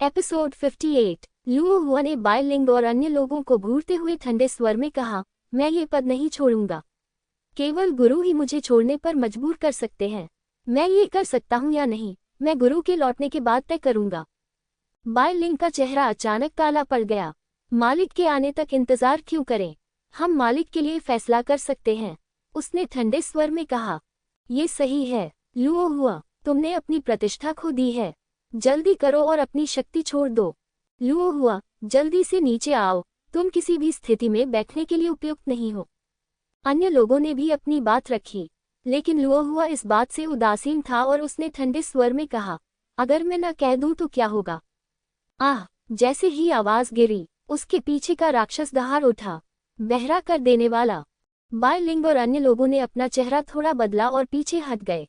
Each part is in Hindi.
एपिसोड 58। लुओ हुआ ने बाय लिंग और अन्य लोगों को घूरते हुए ठंडे स्वर में कहा, मैं ये पद नहीं छोड़ूंगा। केवल गुरु ही मुझे छोड़ने पर मजबूर कर सकते हैं। मैं ये कर सकता हूँ या नहीं, मैं गुरु के लौटने के बाद तय करूंगा। बाय लिंग का चेहरा अचानक काला पड़ गया। मालिक के आने तक इंतजार क्यों करें? हम मालिक के लिए फैसला कर सकते हैं, उसने ठंडे स्वर में कहा। ये सही है लुओ हुआ, तुमने अपनी प्रतिष्ठा खो दी है। जल्दी करो और अपनी शक्ति छोड़ दो। लुओ हुआ, जल्दी से नीचे आओ, तुम किसी भी स्थिति में बैठने के लिए उपयुक्त नहीं हो। अन्य लोगों ने भी अपनी बात रखी, लेकिन लुओ हुआ इस बात से उदासीन था और उसने ठंडे स्वर में कहा, अगर मैं न कह दूं तो क्या होगा? आह! जैसे ही आवाज गिरी, उसके पीछे का राक्षस दहाड़ उठा, बहरा कर देने वाला। बाय लिंग और अन्य लोगों ने अपना चेहरा थोड़ा बदला और पीछे हट गए।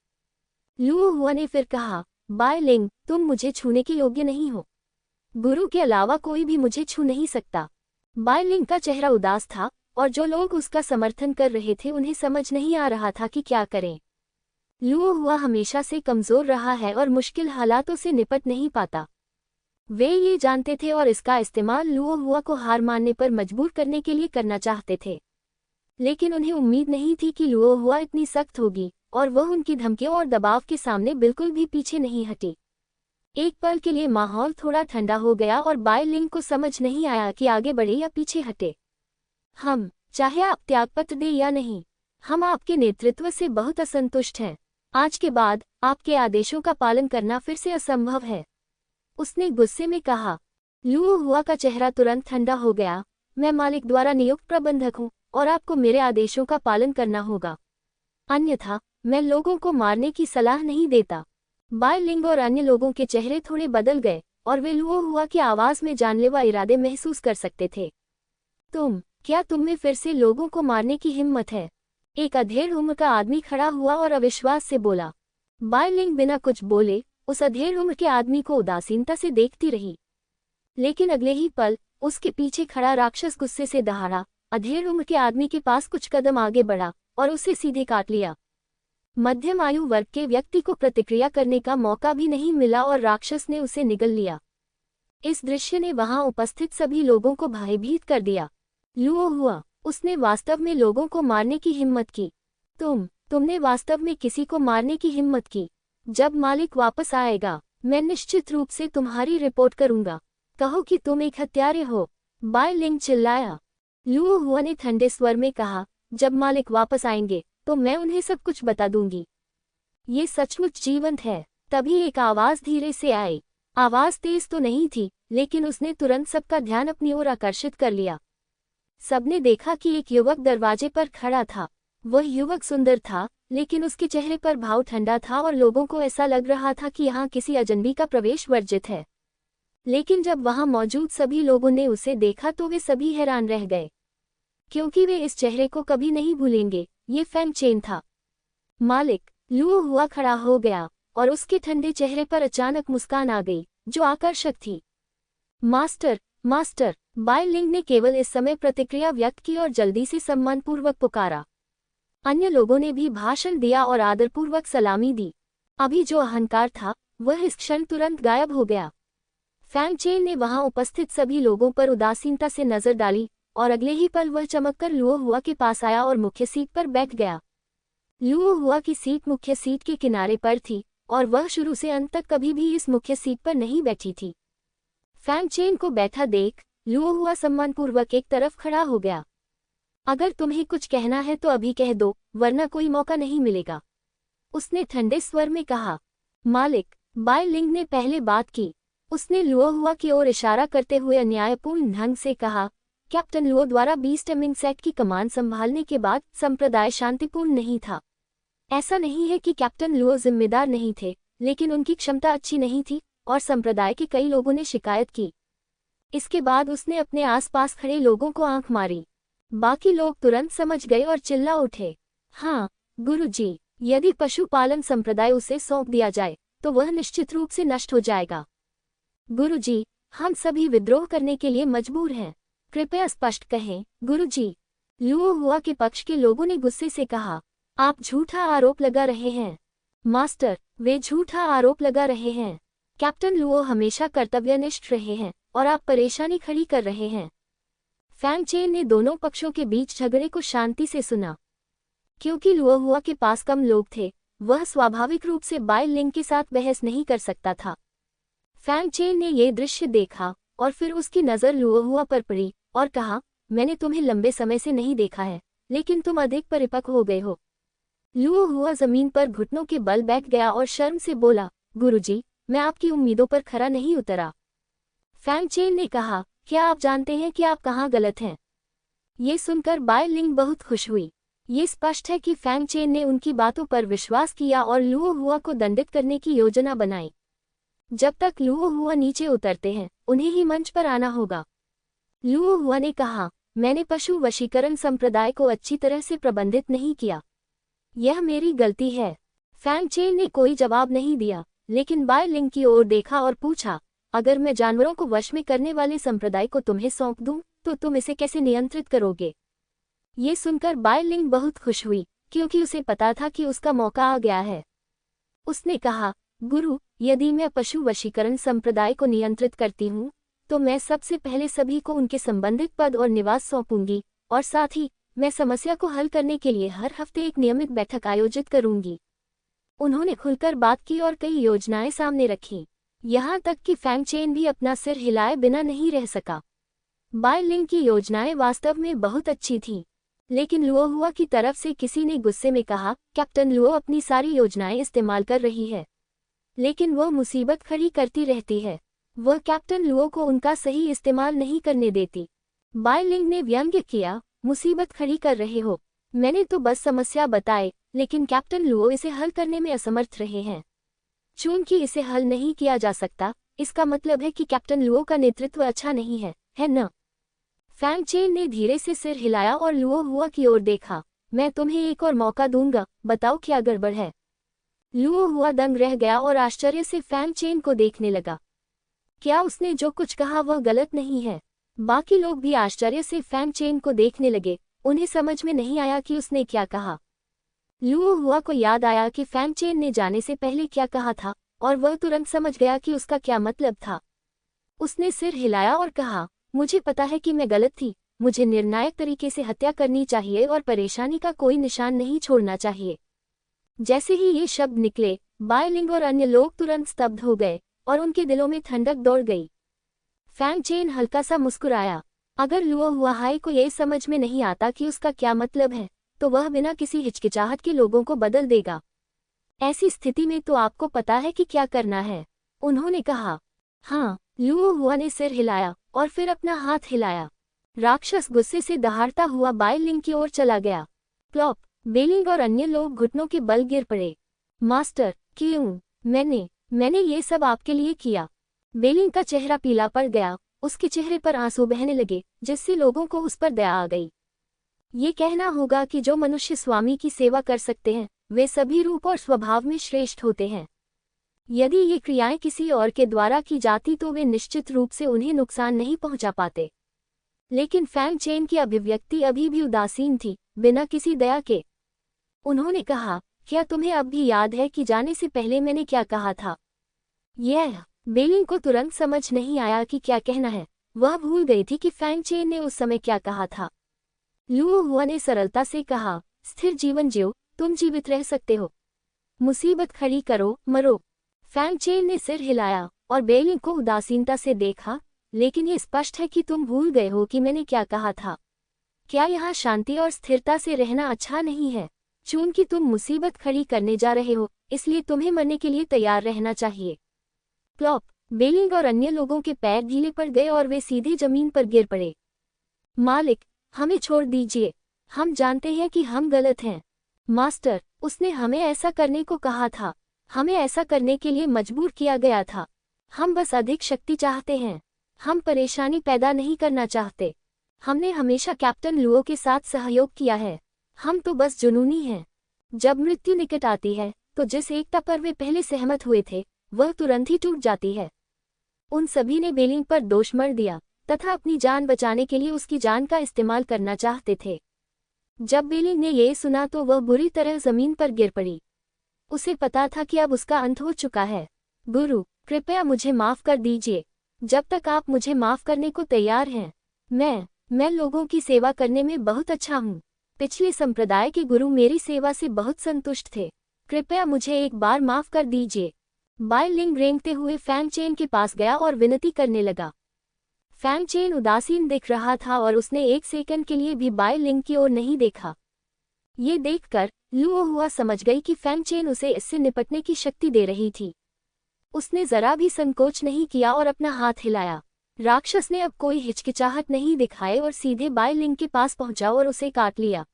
लुओ हुआ ने फिर कहा, बाय लिंग, तुम मुझे छूने के योग्य नहीं हो। गुरु के अलावा कोई भी मुझे छू नहीं सकता। बाय लिंग का चेहरा उदास था और जो लोग उसका समर्थन कर रहे थे उन्हें समझ नहीं आ रहा था कि क्या करें। लुओ हुआ हमेशा से कमजोर रहा है और मुश्किल हालातों से निपट नहीं पाता। वे ये जानते थे और इसका इस्तेमाल लुओ हुआ को हार मानने पर मजबूर करने के लिए करना चाहते थे। लेकिन उन्हें उम्मीद नहीं थी कि लुओ हुआ इतनी सख्त होगी और वह उनकी धमकियों और दबाव के सामने बिल्कुल भी पीछे नहीं हटी। एक पल के लिए माहौल थोड़ा ठंडा हो गया और बाय लिंग को समझ नहीं आया कि आगे बढ़े या पीछे हटे। हम, चाहे आप त्यागपत्र दें या नहीं, हम आपके नेतृत्व से बहुत असंतुष्ट हैं। आज के बाद आपके आदेशों का पालन करना फिर से असंभव है, उसने गुस्से में कहा। लुओ हुआ का चेहरा तुरंत ठंडा हो गया। मैं मालिक द्वारा नियुक्त प्रबंधक हूँ और आपको मेरे आदेशों का पालन करना होगा, अन्यथा मैं लोगों को मारने की सलाह नहीं देता। बाय लिंग और अन्य लोगों के चेहरे थोड़े बदल गए और वे लुओ हुआ की आवाज में जानलेवा इरादे महसूस कर सकते थे। क्या तुम में फिर से लोगों को मारने की हिम्मत है? एक अधेड़ उम्र का आदमी खड़ा हुआ और अविश्वास से बोला। बाय लिंग बिना कुछ बोले उस अधेड़ उम्र के आदमी को उदासीनता से देखती रही, लेकिन अगले ही पल उसके पीछे खड़ा राक्षस गुस्से से दहाड़ा, अधेड़ उम्र के आदमी के पास कुछ कदम आगे बढ़ा और उसे सीधे काट लिया। मध्यम आयु वर्ग के व्यक्ति को प्रतिक्रिया करने का मौका भी नहीं मिला और राक्षस ने उसे निगल लिया। इस दृश्य ने वहां उपस्थित सभी लोगों को भयभीत कर दिया। लुओ हुआ, उसने वास्तव में लोगों को मारने की हिम्मत की। तुमने वास्तव में किसी को मारने की हिम्मत की? जब मालिक वापस आएगा, मैं निश्चित रूप से तुम्हारी रिपोर्ट करूंगा। कहो कि तुम एक हत्यारे हो, बाय लिंग चिल्लाया। लुओ हुआ ने ठंडे स्वर में कहा, जब मालिक वापस आएंगे तो मैं उन्हें सब कुछ बता दूंगी। ये सचमुच जीवंत है। तभी एक आवाज धीरे से आई। आवाज तेज तो नहीं थी, लेकिन उसने तुरंत सबका ध्यान अपनी ओर आकर्षित कर लिया। सबने देखा कि एक युवक दरवाजे पर खड़ा था। वह युवक सुंदर था, लेकिन उसके चेहरे पर भाव ठंडा था और लोगों को ऐसा लग रहा था कि यहाँ किसी अजनबी का प्रवेश वर्जित है। लेकिन जब वहां मौजूद सभी लोगों ने उसे देखा तो वे सभी हैरान रह गए, क्योंकि वे इस चेहरे को कभी नहीं भूलेंगे। ये फैंग चेन था। मालिक! लुओ हुआ खड़ा हो गया और उसके ठंडे चेहरे पर अचानक मुस्कान आ गई, जो आकर्षक थी। Master, master! बाय लिंग ने केवल इस समय प्रतिक्रिया व्यक्त की और जल्दी से सम्मानपूर्वक पुकारा। अन्य लोगों ने भी भाषण दिया और आदरपूर्वक सलामी दी। अभी जो अहंकार था वह इस क्षण तुरंत गायब हो गया। फैंग चेन ने वहां उपस्थित सभी लोगों पर उदासीनता से नजर डाली और अगले ही पल वह चमककर लुओ हुआ के पास आया और मुख्य सीट पर बैठ गया। लुओ हुआ की सीट मुख्य सीट के किनारे पर थी और वह शुरू से अंत तक कभी भी इस मुख्य सीट पर नहीं बैठी थी। फैंग चेन को बैठा देख लुओ हुआ सम्मानपूर्वक एक तरफ खड़ा हो गया। अगर तुम्हें कुछ कहना है तो अभी कह दो, वरना कोई मौका नहीं मिलेगा, उसने ठंडे स्वर में कहा। मालिक! बाय लिंग ने पहले बात की। उसने लुओ हुआ की ओर इशारा करते हुए अन्यायपूर्ण ढंग से कहा, कैप्टन लुओ द्वारा बीस्टमिंग सेट की कमान संभालने के बाद संप्रदाय शांतिपूर्ण नहीं था। ऐसा नहीं है कि कैप्टन लुओ जिम्मेदार नहीं थे, लेकिन उनकी क्षमता अच्छी नहीं थी और संप्रदाय के कई लोगों ने शिकायत की। इसके बाद उसने अपने आसपास खड़े लोगों को आंख मारी। बाकी लोग तुरंत समझ गए और चिल्ला उठे, हाँ गुरुजी, यदि पशुपालन संप्रदाय उसे सौंप दिया जाए तो वह निश्चित रूप से नष्ट हो जाएगा। गुरुजी, हम सभी विद्रोह करने के लिए मजबूर हैं, कृपया स्पष्ट कहें गुरुजी। लुओ हुआ के पक्ष के लोगों ने गुस्से से कहा, आप झूठा आरोप लगा रहे हैं। मास्टर, वे झूठा आरोप लगा रहे हैं। कैप्टन लुओ हमेशा कर्तव्यनिष्ठ रहे हैं और आप परेशानी खड़ी कर रहे हैं। फैंग चेन ने दोनों पक्षों के बीच झगड़े को शांति से सुना। क्योंकि लुओ हुआ के पास कम लोग थे, वह स्वाभाविक रूप से बाय लिंग के साथ बहस नहीं कर सकता था। फैंग चेन ने यह दृश्य देखा और फिर उसकी नज़र लुओ हुआ पर पड़ी और कहा, मैंने तुम्हें लंबे समय से नहीं देखा है, लेकिन तुम अधिक परिपक्व हो गए हो। लुओ हुआ जमीन पर घुटनों के बल बैठ गया और शर्म से बोला, गुरुजी, मैं आपकी उम्मीदों पर खरा नहीं उतरा। फैंग चेन ने कहा, क्या आप जानते हैं कि आप कहाँ गलत हैं? ये सुनकर बाय लिंग बहुत खुश हुई। ये स्पष्ट है कि फैंग चेन ने उनकी बातों पर विश्वास किया और लुओ हुआ को दंडित करने की योजना बनाई। जब तक लुओ हुआ नीचे उतरते हैं, उन्हें ही मंच पर आना होगा। लुओ हुआ ने कहा, मैंने पशु वशीकरण संप्रदाय को अच्छी तरह से प्रबंधित नहीं किया। यह मेरी गलती है। फैंग चेन ने कोई जवाब नहीं दिया, लेकिन बाय लिंग की ओर देखा और पूछा, अगर मैं जानवरों को वश में करने वाले संप्रदाय को तुम्हें सौंप दूं, तो तुम इसे कैसे नियंत्रित करोगे? ये सुनकर बाय लिंग बहुत खुश हुई, क्योंकि उसे पता था कि उसका मौका आ गया है। उसने कहा, गुरु, यदि मैं पशु वशीकरण संप्रदाय को नियंत्रित करती हूँ, तो मैं सबसे पहले सभी को उनके संबंधित पद और निवास सौंपूंगी, और साथ ही मैं समस्या को हल करने के लिए हर हफ्ते एक नियमित बैठक आयोजित करूंगी। उन्होंने खुलकर बात की और कई योजनाएं सामने रखीं, यहाँ तक कि फैंग चेन भी अपना सिर हिलाए बिना नहीं रह सका। बाय लिंग की योजनाएं वास्तव में बहुत अच्छी थीं, लेकिन लुओ हुआ की तरफ से किसी ने गुस्से में कहा, कैप्टन लुओ अपनी सारी योजनाएं इस्तेमाल कर रही है, लेकिन वह मुसीबत खड़ी करती रहती है। वह कैप्टन लुओ को उनका सही इस्तेमाल नहीं करने देती। बाय लिंग ने व्यंग्य किया, मुसीबत खड़ी कर रहे हो? मैंने तो बस समस्या बताई, लेकिन कैप्टन लुओ इसे हल करने में असमर्थ रहे हैं। चूंकि इसे हल नहीं किया जा सकता, इसका मतलब है कि कैप्टन लुओ का नेतृत्व अच्छा नहीं है न? फैंग चेन ने धीरे से सिर हिलाया और लुओ हुआ की ओर देखा। मैं तुम्हें एक और मौका दूंगा, बताओ क्या गड़बड़ है? लुओ हुआ दंग रह गया और आश्चर्य से फैंग चेन को देखने लगा। क्या उसने जो कुछ कहा वह गलत नहीं है? बाकी लोग भी आश्चर्य से फैंग चेन को देखने लगे। उन्हें समझ में नहीं आया कि उसने क्या कहा। लुओ हुआ को याद आया कि फैंग चेन ने जाने से पहले क्या कहा था, और वह तुरंत समझ गया कि उसका क्या मतलब था। उसने सिर हिलाया और कहा, मुझे पता है कि मैं गलत थी। मुझे निर्णायक तरीके से हत्या करनी चाहिए और परेशानी का कोई निशान नहीं छोड़ना चाहिए। जैसे ही ये शब्द निकले, बाय लिंग और अन्य लोग तुरंत स्तब्ध हो गए और उनके दिलों में ठंडक दौड़ गई। फैंग चेन हल्का सा मुस्कुराया। अगर लुओ हुआ हाई को यह समझ में नहीं आता कि उसका क्या मतलब है, तो वह बिना किसी हिचकिचाहट के लोगों को बदल देगा। ऐसी स्थिति में तो आपको पता है कि क्या करना है, उन्होंने कहा। हाँ, लुओ हुआ ने सिर हिलाया और फिर अपना हाथ हिलाया। राक्षस गुस्से से दहाड़ता हुआ बाय लिंग की ओर चला गया। प्लॉप, बेलिंग और अन्य लोग घुटनों के बल गिर पड़े। मास्टर, क्यों? मैंने ये सब आपके लिए किया। बेलिंग का चेहरा पीला पड़ गया, उसके चेहरे पर आंसू बहने लगे, जिससे लोगों को उस पर दया आ गई। ये कहना होगा कि जो मनुष्य स्वामी की सेवा कर सकते हैं, वे सभी रूप और स्वभाव में श्रेष्ठ होते हैं। यदि ये क्रियाएं किसी और के द्वारा की जाती तो वे निश्चित रूप से उन्हें नुकसान नहीं पहुंचा पाते। लेकिन फैंग चेन की अभिव्यक्ति अभी भी उदासीन थी, बिना किसी दया के। उन्होंने कहा, क्या तुम्हें अब भी याद है कि जाने से पहले मैंने क्या कहा था? बेलिंग को तुरंत समझ नहीं आया कि क्या कहना है। वह भूल गई थी कि फैंग चेन ने उस समय क्या कहा था। लुओ हुआ ने सरलता से कहा, स्थिर जीवन जियो, तुम जीवित रह सकते हो। मुसीबत खड़ी करो, मरो। फैंग चेन ने सिर हिलाया और बेलिंग को उदासीनता से देखा, लेकिन ये स्पष्ट है कि तुम भूल गए हो कि मैंने क्या कहा था। क्या यहाँ शांति और स्थिरता से रहना अच्छा नहीं है? चूंकि तुम मुसीबत खड़ी करने जा रहे हो, इसलिए तुम्हें मरने के लिए तैयार रहना चाहिए। प्लॉप, बेलिंग और अन्य लोगों के पैर ढीले पड़ गए और वे सीधे जमीन पर गिर पड़े। मालिक, हमें छोड़ दीजिए, हम जानते हैं कि हम गलत हैं। मास्टर, उसने हमें ऐसा करने को कहा था, हमें ऐसा करने के लिए मजबूर किया गया था। हम बस अधिक शक्ति चाहते हैं, हम परेशानी पैदा नहीं करना चाहते। हमने हमेशा कैप्टन लुओ के साथ सहयोग किया है, हम तो बस जुनूनी हैं। जब मृत्यु निकट आती है, तो जिस एकता पर वे पहले सहमत हुए थे, वह तुरंत ही टूट जाती है। उन सभी ने बेलिंग पर दोष मढ़ दिया तथा अपनी जान बचाने के लिए उसकी जान का इस्तेमाल करना चाहते थे। जब बेलिंग ने ये सुना तो वह बुरी तरह जमीन पर गिर पड़ी। उसे पता था कि अब उसका अंत हो चुका है। गुरु, कृपया मुझे माफ कर दीजिए। जब तक आप मुझे माफ करने को तैयार हैं, मैं लोगों की सेवा करने में बहुत अच्छा हूँ। पिछले संप्रदाय के गुरु मेरी सेवा से बहुत संतुष्ट थे। कृपया मुझे एक बार माफ कर दीजिए। बाई लिंग रेंगते हुए फैंग चेन के पास गया और विनती करने लगा। फैंग चेन उदासीन दिख रहा था और उसने एक सेकंड के लिए भी बाई लिंग की ओर नहीं देखा। ये देखकर लुओ हुआ समझ गई कि फैंग चेन उसे इससे निपटने की शक्ति दे रही थी। उसने जरा भी संकोच नहीं किया और अपना हाथ हिलाया। राक्षस ने अब कोई हिचकिचाहट नहीं दिखाए और सीधे बाई लिंग के पास पहुंचा और उसे काट लिया।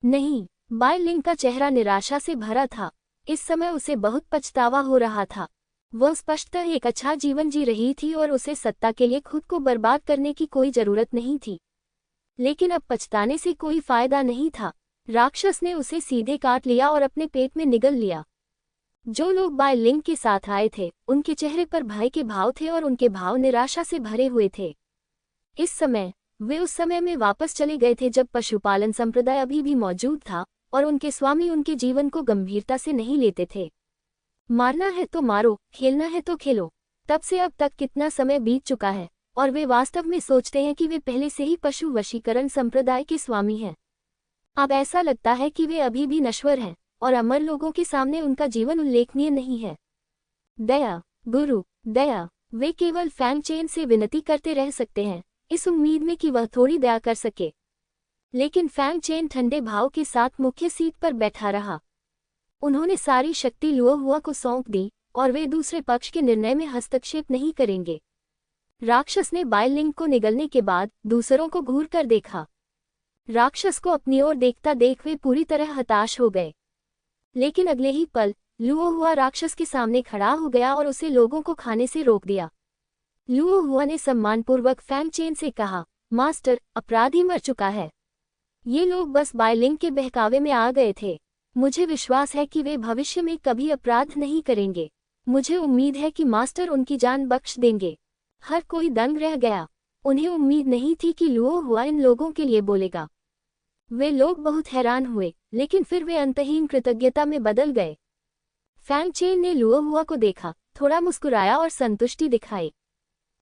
नहीं, बाई लिंग का चेहरा निराशा से भरा था। इस समय उसे बहुत पछतावा हो रहा था। वह स्पष्टतः एक अच्छा जीवन जी रही थी और उसे सत्ता के लिए खुद को बर्बाद करने की कोई जरूरत नहीं थी। लेकिन अब पछताने से कोई फायदा नहीं था। राक्षस ने उसे सीधे काट लिया और अपने पेट में निगल लिया। जो लोग बाई लिंग के साथ आए थे, उनके चेहरे पर भय के भाव थे और उनके भाव निराशा से भरे हुए थे। इस समय वे उस समय में वापस चले गए थे जब पशुपालन संप्रदाय अभी भी मौजूद था और उनके स्वामी उनके जीवन को गंभीरता से नहीं लेते थे। मारना है तो मारो, खेलना है तो खेलो। तब से अब तक कितना समय बीत चुका है और वे वास्तव में सोचते हैं कि वे पहले से ही पशु वशीकरण संप्रदाय के स्वामी हैं। अब ऐसा लगता है कि वे अभी भी नश्वर हैं और अमर लोगों के सामने उनका जीवन उल्लेखनीय नहीं है। दया, गुरु, दया। वे केवल फैंग चेन से विनती करते रह सकते हैं, इस उम्मीद में कि वह थोड़ी दया कर सके। लेकिन फैंग चेन ठंडे भाव के साथ मुख्य सीट पर बैठा रहा। उन्होंने सारी शक्ति लुओ हुआ को सौंप दी और वे दूसरे पक्ष के निर्णय में हस्तक्षेप नहीं करेंगे। राक्षस ने बाई लिंग को निगलने के बाद दूसरों को घूर कर देखा। राक्षस को अपनी ओर देखता देख वे पूरी तरह हताश हो गए। लेकिन अगले ही पल लुओ हुआ राक्षस के सामने खड़ा हो गया और उसे लोगों को खाने से रोक दिया। लुओ हुआ ने सम्मानपूर्वक फैंग चेन से कहा, मास्टर, अपराधी मर चुका है। ये लोग बस बाई लिंग के बहकावे में आ गए थे। मुझे विश्वास है कि वे भविष्य में कभी अपराध नहीं करेंगे। मुझे उम्मीद है कि मास्टर उनकी जान बख्श देंगे। हर कोई दंग रह गया। उन्हें उम्मीद नहीं थी कि लुओ हुआ इन लोगों के लिए बोलेगा। वे लोग बहुत हैरान हुए, लेकिन फिर वे अंतहीन कृतज्ञता में बदल गए। फैंग चेन ने लुओ हुआ को देखा, थोड़ा मुस्कुराया और संतुष्टि दिखाई।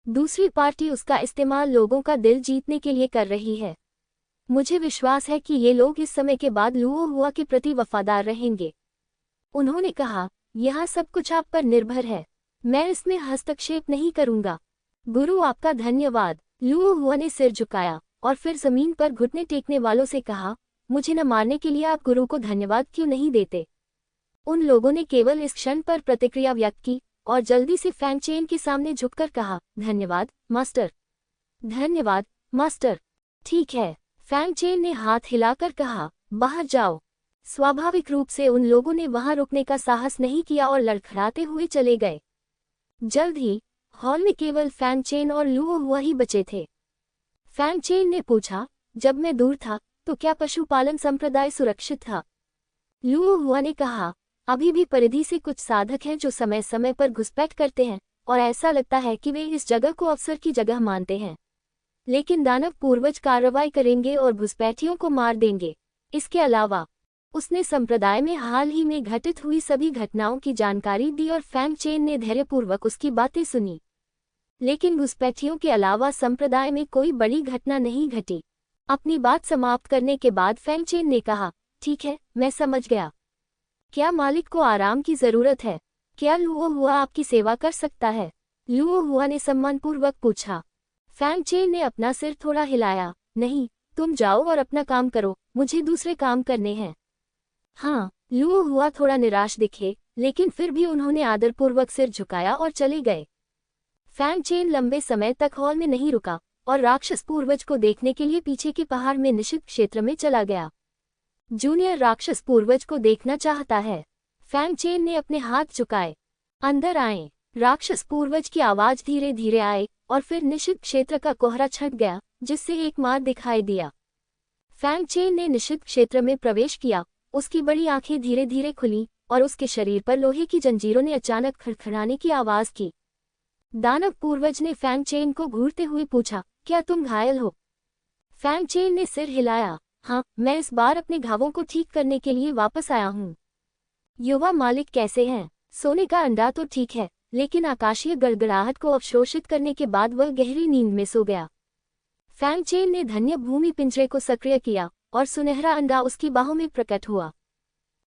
दूसरी पार्टी उसका इस्तेमाल लोगों का दिल जीतने के लिए कर रही है। मुझे विश्वास है कि ये लोग इस समय के बाद लुओ हुआ के प्रति वफादार रहेंगे। उन्होंने कहा, यहाँ सब कुछ आप पर निर्भर है। मैं इसमें हस्तक्षेप नहीं करूंगा। गुरु, आपका धन्यवाद। लुओ हुआ ने सिर झुकाया और फिर जमीन पर घुटने टेकने वालों से कहा, मुझे न मारने के लिए आप गुरु को धन्यवाद क्यों नहीं देते? उन लोगों ने केवल इस क्षण पर प्रतिक्रिया व्यक्त की और जल्दी से फैंग चेन के सामने झुककर कहा, धन्यवाद मास्टर। धन्यवाद मास्टर। ठीक है, फैंग चेन ने हाथ हिलाकर कहा, बाहर जाओ। स्वाभाविक रूप से उन लोगों ने वहां रुकने का साहस नहीं किया और लड़खड़ाते हुए चले गए। जल्द ही हॉल में केवल फैंग चेन और लुओ हुआ ही बचे थे। फैंग चेन ने पूछा, जब मैं दूर था तो क्या पशुपालन संप्रदाय सुरक्षित था? लुओ हुआ ने कहा, अभी भी परिधि से कुछ साधक हैं जो समय समय पर घुसपैठ करते हैं और ऐसा लगता है कि वे इस जगह को अवसर की जगह मानते हैं। लेकिन दानव पूर्वज कार्रवाई करेंगे और घुसपैठियों को मार देंगे। इसके अलावा उसने संप्रदाय में हाल ही में घटित हुई सभी घटनाओं की जानकारी दी और फैंग चेन ने धैर्यपूर्वक उसकी बातें सुनी। लेकिन घुसपैठियों के अलावा संप्रदाय में कोई बड़ी घटना नहीं घटी। अपनी बात समाप्त करने के बाद फैंग चेन ने कहा, ठीक है, मैं समझ गया। क्या मालिक को आराम की जरूरत है? क्या लुओ हुआ आपकी सेवा कर सकता है? लुओ हुआ ने सम्मानपूर्वक पूछा। फैंग चेन ने अपना सिर थोड़ा हिलाया, नहीं, तुम जाओ और अपना काम करो, मुझे दूसरे काम करने हैं। हाँ, लुओ हुआ थोड़ा निराश दिखे, लेकिन फिर भी उन्होंने आदरपूर्वक सिर झुकाया और चले गए। फैंग चेन लंबे समय तक हॉल में नहीं रुका और राक्षस पूर्वज को देखने के लिए पीछे के पहाड़ में निषिद्ध क्षेत्र में चला गया। जूनियर राक्षस पूर्वज को देखना चाहता है। फैंग चेन ने अपने हाथ झुकाए। अंदर आएं। राक्षस पूर्वज की आवाज धीरे धीरे आए और फिर निषिद्ध क्षेत्र का कोहरा छट गया, जिससे एक मार्ग दिखाई दिया। फैंग चेन ने निषिद्ध क्षेत्र में प्रवेश किया। उसकी बड़ी आंखें धीरे धीरे खुली और उसके शरीर पर लोहे की जंजीरों ने अचानक खड़खड़ाने की आवाज की। दानव पूर्वज ने फैंग चेन को घूरते हुए पूछा, क्या तुम घायल हो? फैंग चेन ने सिर हिलाया, हाँ, मैं इस बार अपने घावों को ठीक करने के लिए वापस आया हूँ। युवा मालिक कैसे हैं? सोने का अंडा तो ठीक है, लेकिन आकाशीय गड़गड़ाहट को अवशोषित करने के बाद वह गहरी नींद में सो गया। फैंग चेन ने धन्य भूमि पिंजरे को सक्रिय किया और सुनहरा अंडा उसकी बाहों में प्रकट हुआ।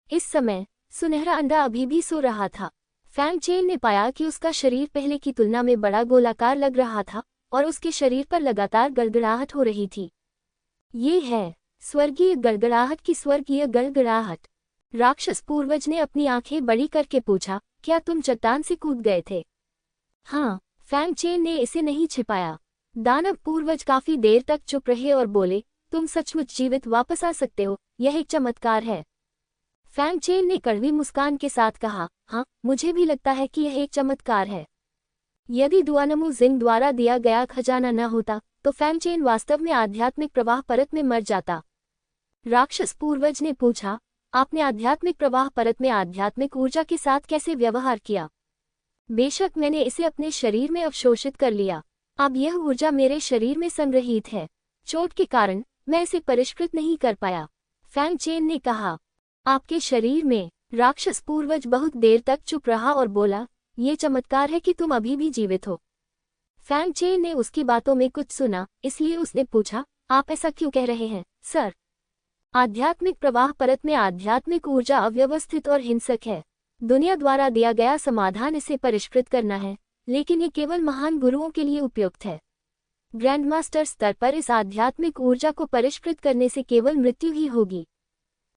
इस समय सुनहरा अंडा अभी भी सो रहा था। फैंग चेन ने पाया कि उसका शरीर पहले की तुलना में बड़ा गोलाकार लग रहा था और उसके शरीर पर लगातार गड़गड़ाहट हो रही थी। ये है स्वर्गीय गड़गड़ाहट की स्वर्गीय गड़गड़ाहट। राक्षस पूर्वज ने अपनी आंखें बड़ी करके पूछा, क्या तुम चट्टान से कूद गए थे? हाँ, फैंग चेन ने इसे नहीं छिपाया। दानव पूर्वज काफी देर तक चुप रहे और बोले, तुम सचमुच जीवित वापस आ सकते हो, यह एक चमत्कार है। फैंग चेन ने कड़वी मुस्कान के साथ कहा, हाँ, मुझे भी लगता है कि यह एक चमत्कार है। यदि दुआनमू जिंग द्वारा दिया गया खजाना न होता तो फैंग चेन वास्तव में आध्यात्मिक प्रवाह परत में मर जाता। राक्षस पूर्वज ने पूछा, आपने आध्यात्मिक प्रवाह परत में आध्यात्मिक ऊर्जा के साथ कैसे व्यवहार किया? बेशक मैंने इसे अपने शरीर में अवशोषित कर लिया। अब यह ऊर्जा मेरे शरीर में संग्रहित है। चोट के कारण मैं इसे परिष्कृत नहीं कर पाया। फैंग चेन ने कहा, आपके शरीर में? राक्षस पूर्वज बहुत देर तक चुप रहा और बोला, ये चमत्कार है कि तुम अभी भी जीवित हो। फैंग चेन ने उसकी बातों में कुछ सुना, इसलिए उसने पूछा, आप ऐसा क्यों कह रहे हैं, सर? आध्यात्मिक प्रवाह परत में आध्यात्मिक ऊर्जा अव्यवस्थित और हिंसक है। दुनिया द्वारा दिया गया समाधान इसे परिष्कृत करना है, लेकिन ये केवल महान गुरुओं के लिए उपयुक्त है। ग्रैंडमास्टर स्तर पर इस आध्यात्मिक ऊर्जा को परिष्कृत करने से केवल मृत्यु ही होगी।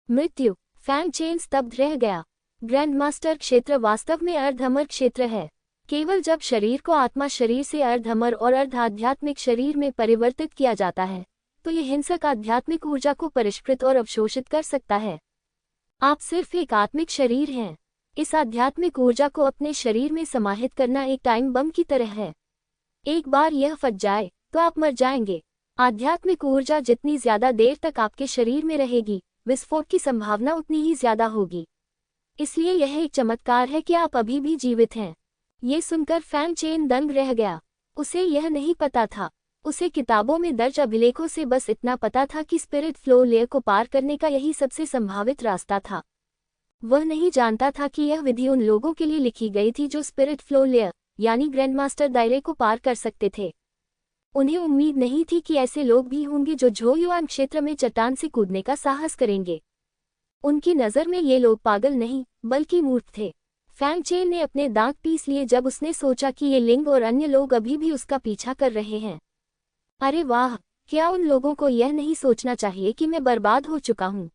मृत्यु? फैंग चेन स्तब्ध रह गया। ग्रैंडमास्टर क्षेत्र वास्तव में अर्धअमर क्षेत्र है। केवल जब शरीर को आत्मा शरीर से अर्धअमर और अर्ध आध्यात्मिक शरीर में परिवर्तित किया जाता है तो ये हिंसक आध्यात्मिक ऊर्जा को परिष्कृत और अवशोषित कर सकता है। आप सिर्फ एक आत्मिक शरीर हैं। इस आध्यात्मिक ऊर्जा को अपने शरीर में समाहित करना एक टाइम बम की तरह है। एक बार यह फट जाए तो आप मर जाएंगे। आध्यात्मिक ऊर्जा जितनी ज्यादा देर तक आपके शरीर में रहेगी, विस्फोट की संभावना उतनी ही ज्यादा होगी। इसलिए यह एक चमत्कार है कि आप अभी भी जीवित हैं। ये सुनकर फैंग चेन दंग रह गया। उसे यह नहीं पता था। उसे किताबों में दर्ज अभिलेखों से बस इतना पता था कि स्पिरिट फ्लो लेयर को पार करने का यही सबसे संभावित रास्ता था। वह नहीं जानता था कि यह विधि उन लोगों के लिए लिखी गई थी जो स्पिरिट फ्लो लेयर यानी ग्रैंडमास्टर दायरे को पार कर सकते थे। उन्हें उम्मीद नहीं थी कि ऐसे लोग भी होंगे जो झोयुआन क्षेत्र में चट्टान से कूदने का साहस करेंगे। उनकी नज़र में ये लोग पागल नहीं बल्कि मूर्ख थे। फैंग चेन ने अपने दांत पीस लिए जब उसने सोचा कि ये लिंग और अन्य लोग अभी भी उसका पीछा कर रहे हैं। अरे वाह, क्या उन लोगों को यह नहीं सोचना चाहिए कि मैं बर्बाद हो चुका हूँ?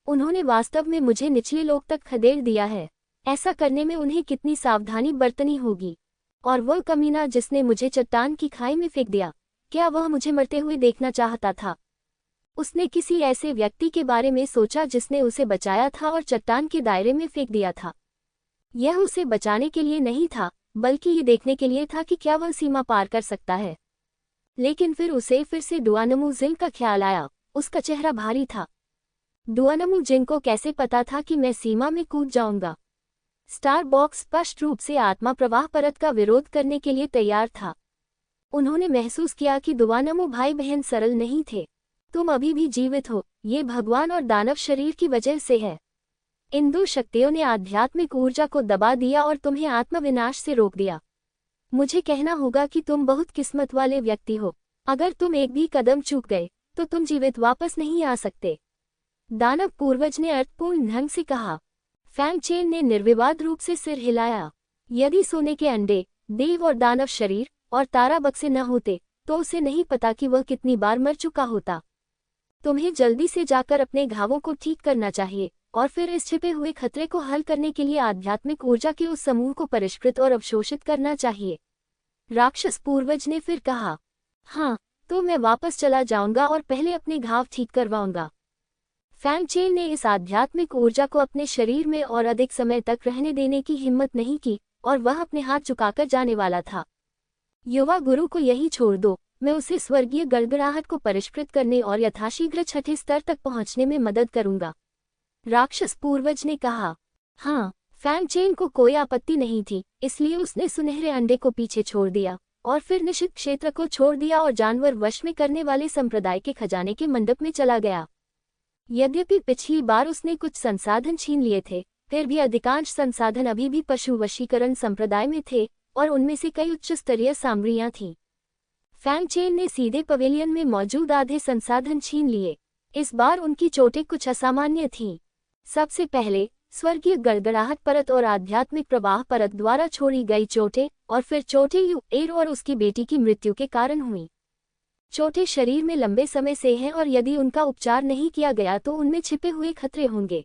उन्होंने वास्तव में मुझे निचले लोक तक खदेड़ दिया है। ऐसा करने में उन्हें कितनी सावधानी बरतनी होगी। और वह कमीना जिसने मुझे चट्टान की खाई में फेंक दिया, क्या वह मुझे मरते हुए देखना चाहता था? उसने किसी ऐसे व्यक्ति के बारे में सोचा जिसने उसे बचाया था और चट्टान के दायरे में फेंक दिया था। यह उसे बचाने के लिए नहीं था, बल्कि ये देखने के लिए था कि क्या वह सीमा पार कर सकता है। लेकिन फिर उसे फिर से दुआनमू जिंग का ख्याल आया। उसका चेहरा भारी था। दुआनमू जिंग को कैसे पता था कि मैं सीमा में कूद जाऊंगा? स्टार बॉक्स स्पष्ट रूप से आत्मा प्रवाह परत का विरोध करने के लिए तैयार था। उन्होंने महसूस किया कि दुआनमू भाई बहन सरल नहीं थे। तुम अभी भी जीवित हो, ये भगवान और दानव शरीर की वजह से है। इन दो शक्तियों ने आध्यात्मिक ऊर्जा को दबा दिया और तुम्हें आत्मविनाश से रोक दिया। मुझे कहना होगा कि तुम बहुत किस्मत वाले व्यक्ति हो। अगर तुम एक भी कदम चूक गए तो तुम जीवित वापस नहीं आ सकते। दानव पूर्वज ने अर्थपूर्ण ढंग से कहा। फैंग चेन ने निर्विवाद रूप से सिर हिलाया। यदि सोने के अंडे, देव और दानव शरीर और तारा बक्से न होते तो उसे नहीं पता कि वह कितनी बार मर चुका होता। तुम्हें जल्दी से जाकर अपने घावों को ठीक करना चाहिए और फिर इस छिपे हुए खतरे को हल करने के लिए आध्यात्मिक ऊर्जा के उस समूह को परिष्कृत और अवशोषित करना चाहिए। राक्षस पूर्वज ने फिर कहा, हाँ, तो मैं वापस चला जाऊंगा और पहले अपने घाव ठीक करवाऊंगा। फैंग चेन ने इस आध्यात्मिक ऊर्जा को अपने शरीर में और अधिक समय तक रहने देने की हिम्मत नहीं की और वह अपने हाथ झुकाकर जाने वाला था। युवा गुरु को यही छोड़ दो, मैं उसे स्वर्गीय गड़गड़ाहट को परिष्कृत करने और यथाशीघ्र छठे स्तर तक पहुंचने में मदद करूंगा। राक्षस पूर्वज ने कहा। हाँ, फैंग चेन को कोई आपत्ति नहीं थी, इसलिए उसने सुनहरे अंडे को पीछे छोड़ दिया और फिर निषिद्ध क्षेत्र को छोड़ दिया और जानवर वश में करने वाले संप्रदाय के खजाने के मंडप में चला गया। यद्यपि पिछली बार उसने कुछ संसाधन छीन लिए थे, फिर भी अधिकांश संसाधन अभी भी पशु वशीकरण संप्रदाय में थे और उनमें से कई उच्च स्तरीय सामग्रियां थीं। फैंग चेन ने सीधे पवेलियन में मौजूद आधे संसाधन छीन लिए। इस बार उनकी चोटें कुछ असामान्य थीं। सबसे पहले स्वर्गीय गड़गड़ाहट परत और आध्यात्मिक प्रवाह परत द्वारा छोड़ी गई चोटें, और फिर चोटें यू एर और उसकी बेटी की मृत्यु के कारण हुई। चोटें शरीर में लंबे समय से हैं और यदि उनका उपचार नहीं किया गया तो उनमें छिपे हुए खतरे होंगे।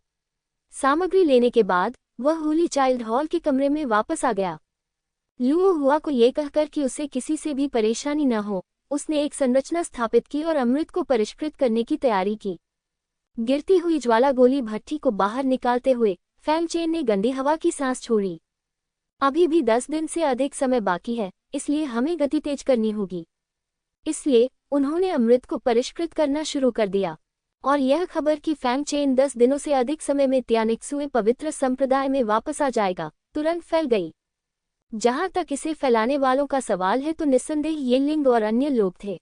सामग्री लेने के बाद वह होली चाइल्ड हॉल के कमरे में वापस आ गया। लुओ हुआ को ये कहकर कि उसे किसी से भी परेशानी न हो, उसने एक संरचना स्थापित की और अमृत को परिष्कृत करने की तैयारी की। गिरती हुई ज्वाला गोली भट्टी को बाहर निकालते हुए फैंग चेन ने गंदी हवा की सांस छोड़ी। अभी भी 10 दिन से अधिक समय बाकी है, इसलिए हमें गति तेज करनी होगी। इसलिए उन्होंने अमृत को परिष्कृत करना शुरू कर दिया, और यह खबर कि फैंग चेन 10 दिनों से अधिक समय में त्यानिक्सुए पवित्र संप्रदाय में वापस आ जाएगा, तुरंत फैल गई। जहां तक इसे फैलाने वालों का सवाल है तो निस्संदेह ये लिंग और अन्य लोग थे।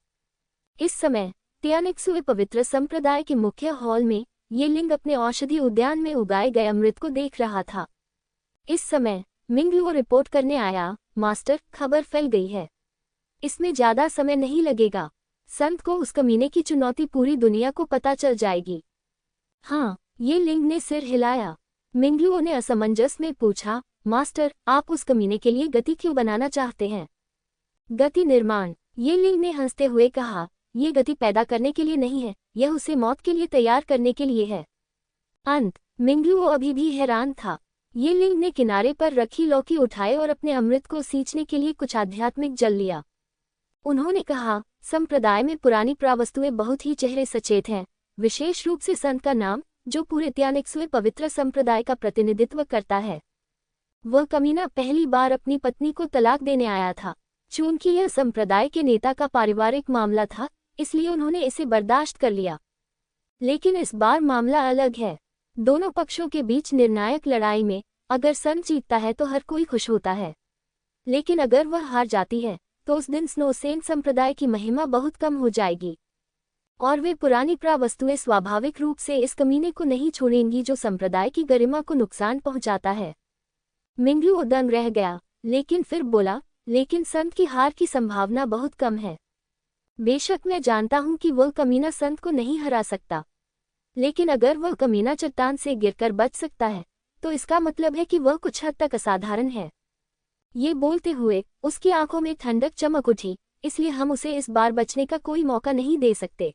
इस समय त्यानिक्सुए पवित्र संप्रदाय के मुख्य हॉल में ये लिंग अपने औषधि उद्यान में उगाए गए अमृत को देख रहा था। इस समय मिंगलुओ रिपोर्ट करने आया, मास्टर, खबर फैल गई है। इसमें ज्यादा समय नहीं लगेगा। संत को उस कमीने की चुनौती पूरी दुनिया को पता चल जाएगी। हाँ, ये लिंग ने सिर हिलाया। मिंगलुओ ने असमंजस में पूछा, मास्टर, आप उस कमीने के लिए गति क्यों बनाना चाहते हैं? गति निर्माण, ये लिंग ने हंसते हुए कहा, ये गति पैदा करने के लिए नहीं है, यह उसे मौत के लिए तैयार करने के लिए है। अंत मिंगलुओ अभी भी हैरान था। ये लिंग ने किनारे पर रखी लौकी उठाए और अपने अमृत को सींचने के लिए कुछ आध्यात्मिक जल लिया। उन्होंने कहा, संप्रदाय में पुरानी प्रावस्तुएं बहुत ही चेहरे सचेत हैं, विशेष रूप से संत का नाम, जो पूरे त्यानिक्सुए पवित्र संप्रदाय का प्रतिनिधित्व करता है। वह कमीना पहली बार अपनी पत्नी को तलाक देने आया था। चूंकि यह संप्रदाय के नेता का पारिवारिक मामला था, इसलिए उन्होंने इसे बर्दाश्त कर लिया। लेकिन इस बार मामला अलग है। दोनों पक्षों के बीच निर्णायक लड़ाई में अगर संत जीतता है तो हर कोई खुश होता है, लेकिन अगर वह हार जाती है तो उस दिन स्नोसेन संप्रदाय की महिमा बहुत कम हो जाएगी, और वे पुरानी प्रावस्तुएं स्वाभाविक रूप से इस कमीने को नहीं छोड़ेंगी जो संप्रदाय की गरिमा को नुकसान पहुंचाता है। मिंगलुओ दंग रह गया, लेकिन फिर बोला, लेकिन संत की हार की संभावना बहुत कम है। बेशक मैं जानता हूं कि वह कमीना संत को नहीं हरा सकता, लेकिन अगर वह कमीना चट्टान से गिरकर बच सकता है तो इसका मतलब है कि वह कुछ हद तक असाधारण है। ये बोलते हुए उसकी आंखों में ठंडक चमक उठी, इसलिए हम उसे इस बार बचने का कोई मौका नहीं दे सकते।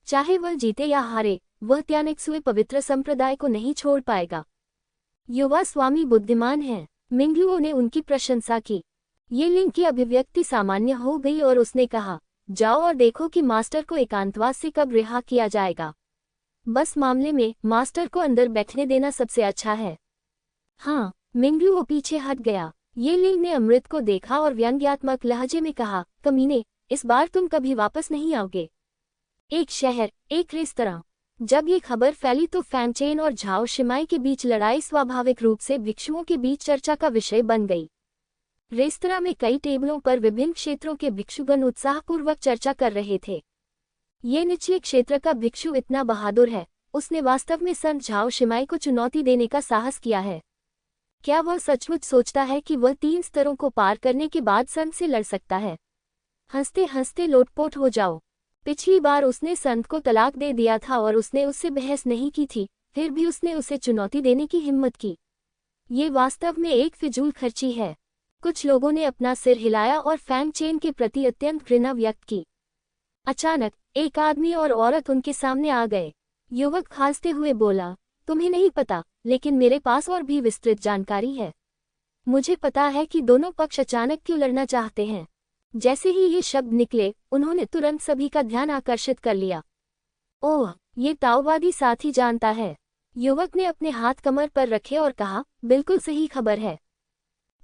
चाहे वह जीते या हारे, वह त्यानिक्सुए पवित्र संप्रदाय को नहीं छोड़ पाएगा। युवा स्वामी बुद्धिमान है। मिंगलुओ ने उनकी प्रशंसा की। ये लिंग की अभिव्यक्ति सामान्य हो गई और उसने कहा, जाओ और देखो कि मास्टर को एकांतवास से कब रिहा किया जाएगा। बस मामले में मास्टर को अंदर बैठने देना सबसे अच्छा है। हाँ, मिंगलुओ पीछे हट गया। ये लिंग ने अमृत को देखा और व्यंग्यात्मक लहजे में कहा, कमीने, इस बार तुम कभी वापस नहीं आओगे। एक शहर, एक रेस्तरां। जब ये खबर फैली तो फैंग चेन और झाओ शिमाई के बीच लड़ाई स्वाभाविक रूप से भिक्षुओं के बीच चर्चा का विषय बन गई। रेस्तरां में कई टेबलों पर विभिन्न क्षेत्रों के भिक्षुगण उत्साहपूर्वक चर्चा कर रहे थे। ये निचले क्षेत्र का भिक्षु इतना बहादुर है, उसने वास्तव में संत झाओ शिमाई को चुनौती देने का साहस किया है। क्या वह सचमुच सोचता है कि वह 3 स्तरों को पार करने के बाद संत से लड़ सकता है? हंसते हंसते लोटपोट हो जाओ। पिछली बार उसने संत को तलाक दे दिया था और उसने उससे बहस नहीं की थी, फिर भी उसने उसे चुनौती देने की हिम्मत की। ये वास्तव में एक फिजूल खर्ची है। कुछ लोगों ने अपना सिर हिलाया और फैंग चेन के प्रति अत्यंत घृणा व्यक्त की। अचानक एक आदमी और औरत उनके सामने आ गए। युवक खांसते हुए बोला, तुम्हें नहीं पता, लेकिन मेरे पास और भी विस्तृत जानकारी है। मुझे पता है कि दोनों पक्ष अचानक क्यों लड़ना चाहते हैं। जैसे ही ये शब्द निकले, उन्होंने तुरंत सभी का ध्यान आकर्षित कर लिया। ओह, ये ताओवादी साथी जानता है। युवक ने अपने हाथ कमर पर रखे और कहा, बिल्कुल सही खबर है।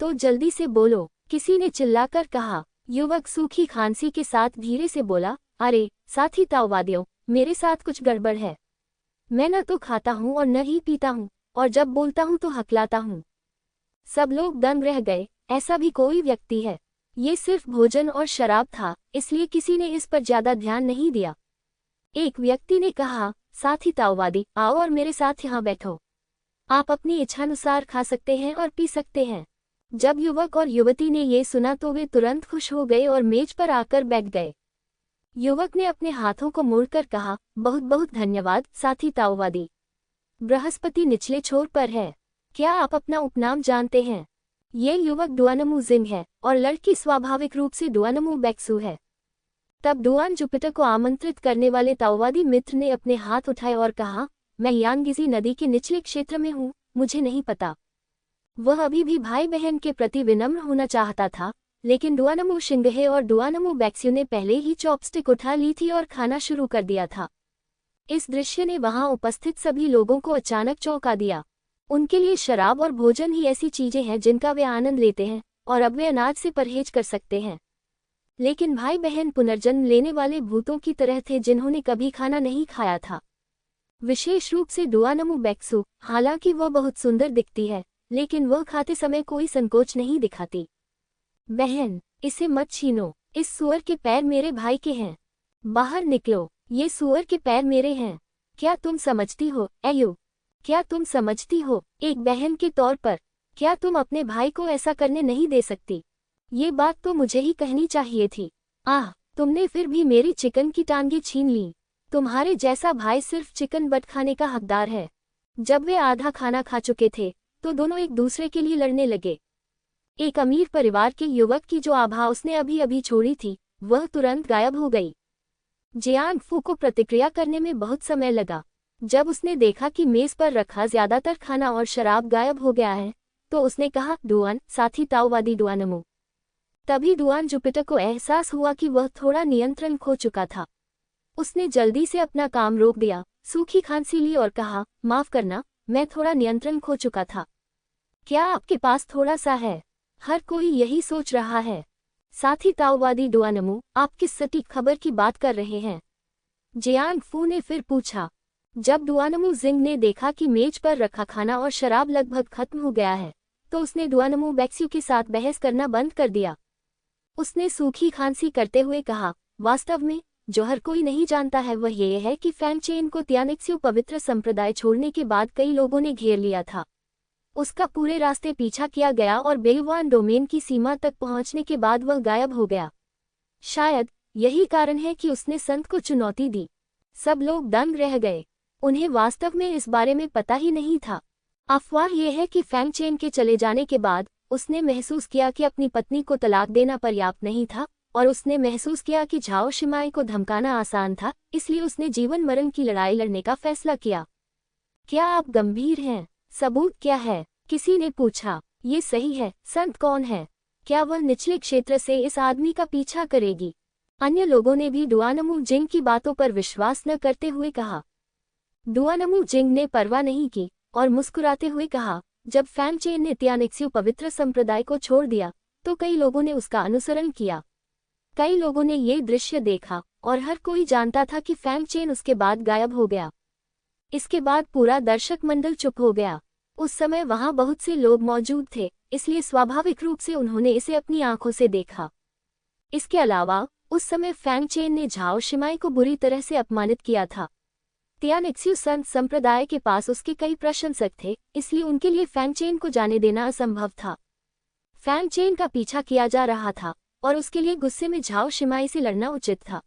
तो जल्दी से बोलो, किसी ने चिल्लाकर कहा। युवक सूखी खांसी के साथ धीरे से बोला, अरे साथी ताओवादियों, मेरे साथ कुछ गड़बड़ है। मैं न तो खाता हूँ और न ही पीता हूँ, और जब बोलता हूँ तो हकलाता हूँ। सब लोग दंग रह गए। ऐसा भी कोई व्यक्ति है? ये सिर्फ भोजन और शराब था, इसलिए किसी ने इस पर ज्यादा ध्यान नहीं दिया। एक व्यक्ति ने कहा, साथी ताओवादी, आओ और मेरे साथ यहाँ बैठो। आप अपनी इच्छानुसार खा सकते हैं और पी सकते हैं। जब युवक और युवती ने ये सुना तो वे तुरंत खुश हो गए और मेज पर आकर बैठ गए। युवक ने अपने हाथों को मोड़कर कहा, बहुत बहुत धन्यवाद साथी ताओवादी। बृहस्पति निचले छोर पर है। क्या आप अपना उपनाम जानते हैं? ये युवक डुआनमू जिंग है और लड़की स्वाभाविक रूप से डुआनमू बेक्सू है। तब डुआन जुपिटर को आमंत्रित करने वाले ताओवादी मित्र ने अपने हाथ उठाए और कहा, मैं यांगिजी नदी के निचले क्षेत्र में हूँ, मुझे नहीं पता। वह अभी भी भाई बहन के प्रति विनम्र होना चाहता था, लेकिन डुआनमू शिंगहे और डुआनमू बेक्सू ने पहले ही चॉपस्टिक उठा ली थी और खाना शुरू कर दिया था। इस दृश्य ने वहां उपस्थित सभी लोगों को अचानक चौंका दिया। उनके लिए शराब और भोजन ही ऐसी चीजें हैं जिनका वे आनंद लेते हैं और अब वे अनाज से परहेज कर सकते हैं। लेकिन भाई बहन पुनर्जन्म लेने वाले भूतों की तरह थे जिन्होंने कभी खाना नहीं खाया था। विशेष रूप से डुआनमू बेक्सू, हालांकि वह बहुत सुंदर दिखती है, लेकिन वह खाते समय कोई संकोच नहीं दिखाती। बहन, इसे मत छीनो, इस सुअर के पैर मेरे भाई के हैं। बाहर निकलो, ये सुअर के पैर मेरे हैं। क्या तुम समझती हो एयू? क्या तुम समझती हो, एक बहन के तौर पर, क्या तुम अपने भाई को ऐसा करने नहीं दे सकती? ये बात तो मुझे ही कहनी चाहिए थी। आह, तुमने फिर भी मेरी चिकन की टांगे छीन ली। तुम्हारे जैसा भाई सिर्फ चिकन बट खाने का हकदार है। जब वे आधा खाना खा चुके थे तो दोनों एक दूसरे के लिए लड़ने लगे। एक अमीर परिवार के युवक की जो आभा उसने अभी अभी छोड़ी थी, वह तुरंत गायब हो गई। जियांग फू को प्रतिक्रिया करने में बहुत समय लगा। जब उसने देखा कि मेज पर रखा ज्यादातर खाना और शराब गायब हो गया है, तो उसने कहा, डुआन साथी ताओवादी डुआनमू। तभी डुआन जुपिटर को एहसास हुआ कि वह थोड़ा नियंत्रण खो चुका था। उसने जल्दी से अपना काम रोक दिया, सूखी खांसी ली और कहा, माफ करना, मैं थोड़ा नियंत्रण खो चुका था। क्या आपके पास थोड़ा सा है? हर कोई यही सोच रहा है। साथी ताओवादी डुआनमू, आप किस सटीक खबर की बात कर रहे हैं? जियांग फू ने फिर पूछा। जब डुआनमू जिंग ने देखा कि मेज पर रखा खाना और शराब लगभग खत्म हो गया है, तो उसने डुआनमू बेक्सू के साथ बहस करना बंद कर दिया। उसने सूखी खांसी करते हुए कहा, वास्तव में जो हर कोई नहीं जानता है वह यह है कि फैंगचेन को त्यानिक्स्यू पवित्र संप्रदाय छोड़ने के बाद कई लोगों ने घेर लिया था। उसका पूरे रास्ते पीछा किया गया और बेयुआन डोमेन की सीमा तक पहुंचने के बाद वह गायब हो गया। शायद यही कारण है कि उसने संत को चुनौती दी। सब लोग दंग रह गए। उन्हें वास्तव में इस बारे में पता ही नहीं था। अफवाह यह है कि फैंगचेन के चले जाने के बाद उसने महसूस किया कि अपनी पत्नी को तलाक देना पर्याप्त नहीं था और उसने महसूस किया कि झाओ शिमाई को धमकाना आसान था, इसलिए उसने जीवन मरण की लड़ाई लड़ने का फैसला किया। क्या आप गंभीर हैं? सबूत क्या है? किसी ने पूछा। ये सही है। संत कौन है? क्या वह निचले क्षेत्र से इस आदमी का पीछा करेगी? अन्य लोगों ने भी डुआनमू जिंग की बातों पर विश्वास न करते हुए कहा। डुआनमू जिंग ने परवाह नहीं की और मुस्कुराते हुए कहा, जब फैंगचेन ने त्यानिक्स्यू पवित्र संप्रदाय को छोड़ दिया तो कई लोगों ने उसका अनुसरण किया। कई लोगों ने ये दृश्य देखा और हर कोई जानता था कि फैंगचेन उसके बाद गायब हो गया। इसके बाद पूरा दर्शक मंडल चुप हो गया। उस समय वहां बहुत से लोग मौजूद थे, इसलिए स्वाभाविक रूप से उन्होंने इसे अपनी आंखों से देखा। इसके अलावा उस समय फैंगचेन ने झाओ शिमाई को बुरी तरह से अपमानित किया था। त्यानिक्स्यू संत संप्रदाय के पास उसके कई प्रशंसक थे, इसलिए उनके लिए फैंगचेन को जाने देना असंभव था। फैंगचेन का पीछा किया जा रहा था और उसके लिए गुस्से में झाओ शिमाई से लड़ना उचित था।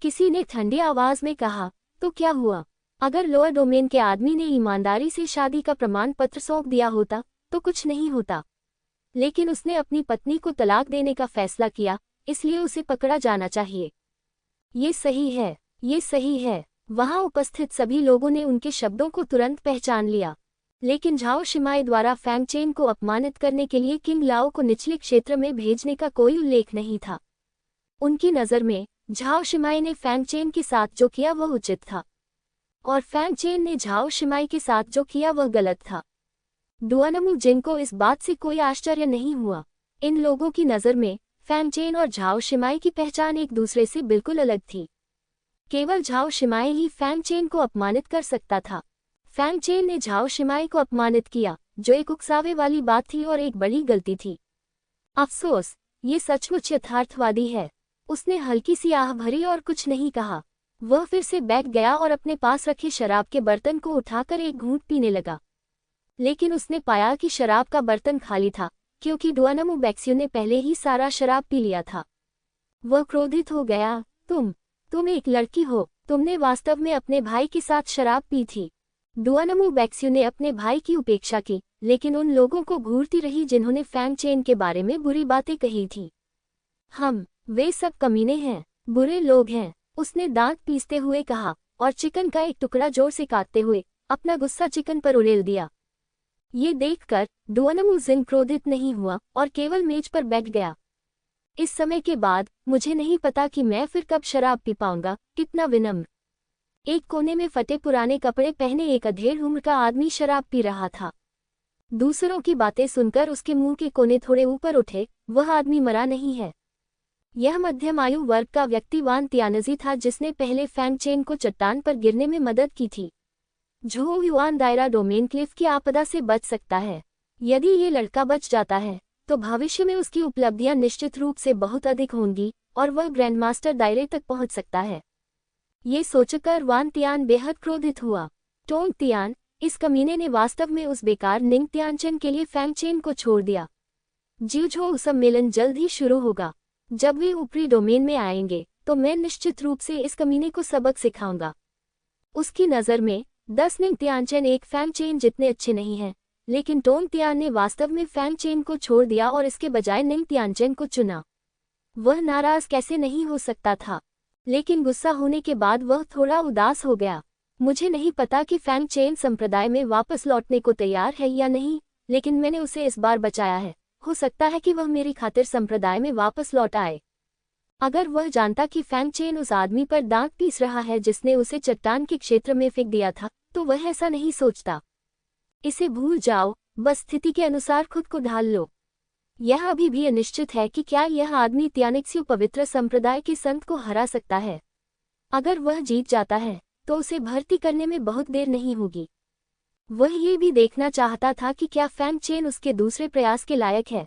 किसी ने ठंडी आवाज में कहा, तो क्या हुआ? अगर लोअर डोमेन के आदमी ने ईमानदारी से शादी का प्रमाण पत्र सौंप दिया होता तो कुछ नहीं होता, लेकिन उसने अपनी पत्नी को तलाक देने का फैसला किया, इसलिए उसे पकड़ा जाना चाहिए। ये सही है, ये सही है। वहां उपस्थित सभी लोगों ने उनके शब्दों को तुरंत पहचान लिया, लेकिन झाओ शिमाई द्वारा फैंगचेन को अपमानित करने के लिए किंग लाओ को निचले क्षेत्र में भेजने का कोई उल्लेख नहीं था। उनकी नज़र में झाओ शिमाई ने फैंगचेन के साथ जो किया वह उचित था और फैंगचेन ने झाओ शिमाई के साथ जो किया वह गलत था। डुआनमू जिंग को इस बात से कोई आश्चर्य नहीं हुआ। इन लोगों की नज़र में फैंगचेन और झाओ शिमाई की पहचान एक दूसरे से बिल्कुल अलग थी। केवल झाओ शिमाई ही फैंगचेन को अपमानित कर सकता था। फैंगचेन ने झाओ शिमाई को अपमानित किया, जो एक उकसावे वाली बात थी और एक बड़ी गलती थी। अफसोस, ये सचमुच यथार्थवादी है। उसने हल्की सी आह भरी और कुछ नहीं कहा। वह फिर से बैठ गया और अपने पास रखे शराब के बर्तन को उठाकर एक घूंट पीने लगा। लेकिन उसने पाया कि शराब का बर्तन खाली था, क्योंकि डुआनमू बैक्स्यू ने पहले ही सारा शराब पी लिया था। वह क्रोधित हो गया। तुम एक लड़की हो, तुमने वास्तव में अपने भाई के साथ शराब पी थी। डुआनमू बैक्स्यू ने अपने भाई की उपेक्षा की, लेकिन उन लोगों को घूरती रही जिन्होंने फैंग चेन के बारे में बुरी बातें कही थी। वे सब कमीने हैं, बुरे लोग हैं, उसने दांत पीसते हुए कहा, और चिकन का एक टुकड़ा जोर से काटते हुए अपना गुस्सा चिकन पर उड़ेल दिया। ये देखकर डुआनमू जिंग क्रोधित नहीं हुआ और केवल मेज पर बैठ गया। इस समय के बाद मुझे नहीं पता कि मैं फिर कब शराब पी पाऊंगा। कितना विनम्र। एक कोने में फटे पुराने कपड़े पहने एक अधेड़ उम्र का आदमी शराब पी रहा था। दूसरों की बातें सुनकर उसके मुंह के कोने थोड़े ऊपर उठे। वह आदमी मरा नहीं है। यह मध्यम आयु वर्ग का व्यक्ति वान तियानजी था, जिसने पहले फैंग चेन को चट्टान पर गिरने में मदद की थी। झो युआन दायरा डोमेन क्लिफ की आपदा से बच सकता है। यदि ये लड़का बच जाता है तो भविष्य में उसकी उपलब्धियां निश्चित रूप से बहुत अधिक होंगी और वह ग्रैंडमास्टर दायरे तक पहुंच सकता है। ये सोचकर वान तियान बेहद क्रोधित हुआ। टोंग तियान, इस कमीने ने वास्तव में उस बेकार निंग तियानचन के लिए फैंग चेन को छोड़ दिया। जिउझो सम्मेलन जल्द ही शुरू होगा। जब वे ऊपरी डोमेन में आएंगे तो मैं निश्चित रूप से इस कमीने को सबक सिखाऊंगा। उसकी नज़र में 10 निंग तियानचन एक फैंग चेन जितने अच्छे नहीं हैं, लेकिन टोंग तियान ने वास्तव में फैंग चेन को छोड़ दिया और इसके बजाय निंग तियानचन को चुना। वह नाराज कैसे नहीं हो सकता था, लेकिन गुस्सा होने के बाद वह थोड़ा उदास हो गया। मुझे नहीं पता कि फैंग चेन संप्रदाय में वापस लौटने को तैयार है या नहीं, लेकिन मैंने उसे इस बार बचाया है। हो सकता है कि वह मेरी खातिर संप्रदाय में वापस लौट आए। अगर वह जानता कि फैंग चेन उस आदमी पर दांत पीस रहा है जिसने उसे चट्टान के क्षेत्र में फेंक दिया था, तो वह ऐसा नहीं सोचता। इसे भूल जाओ, बस स्थिति के अनुसार खुद को ढाल लो। यह अभी भी अनिश्चित है कि क्या यह आदमी त्यानिक्स्यू पवित्र संप्रदाय के संत को हरा सकता है। अगर वह जीत जाता है तो उसे भर्ती करने में बहुत देर नहीं होगी। वह ये भी देखना चाहता था कि क्या फैंग चेन उसके दूसरे प्रयास के लायक है।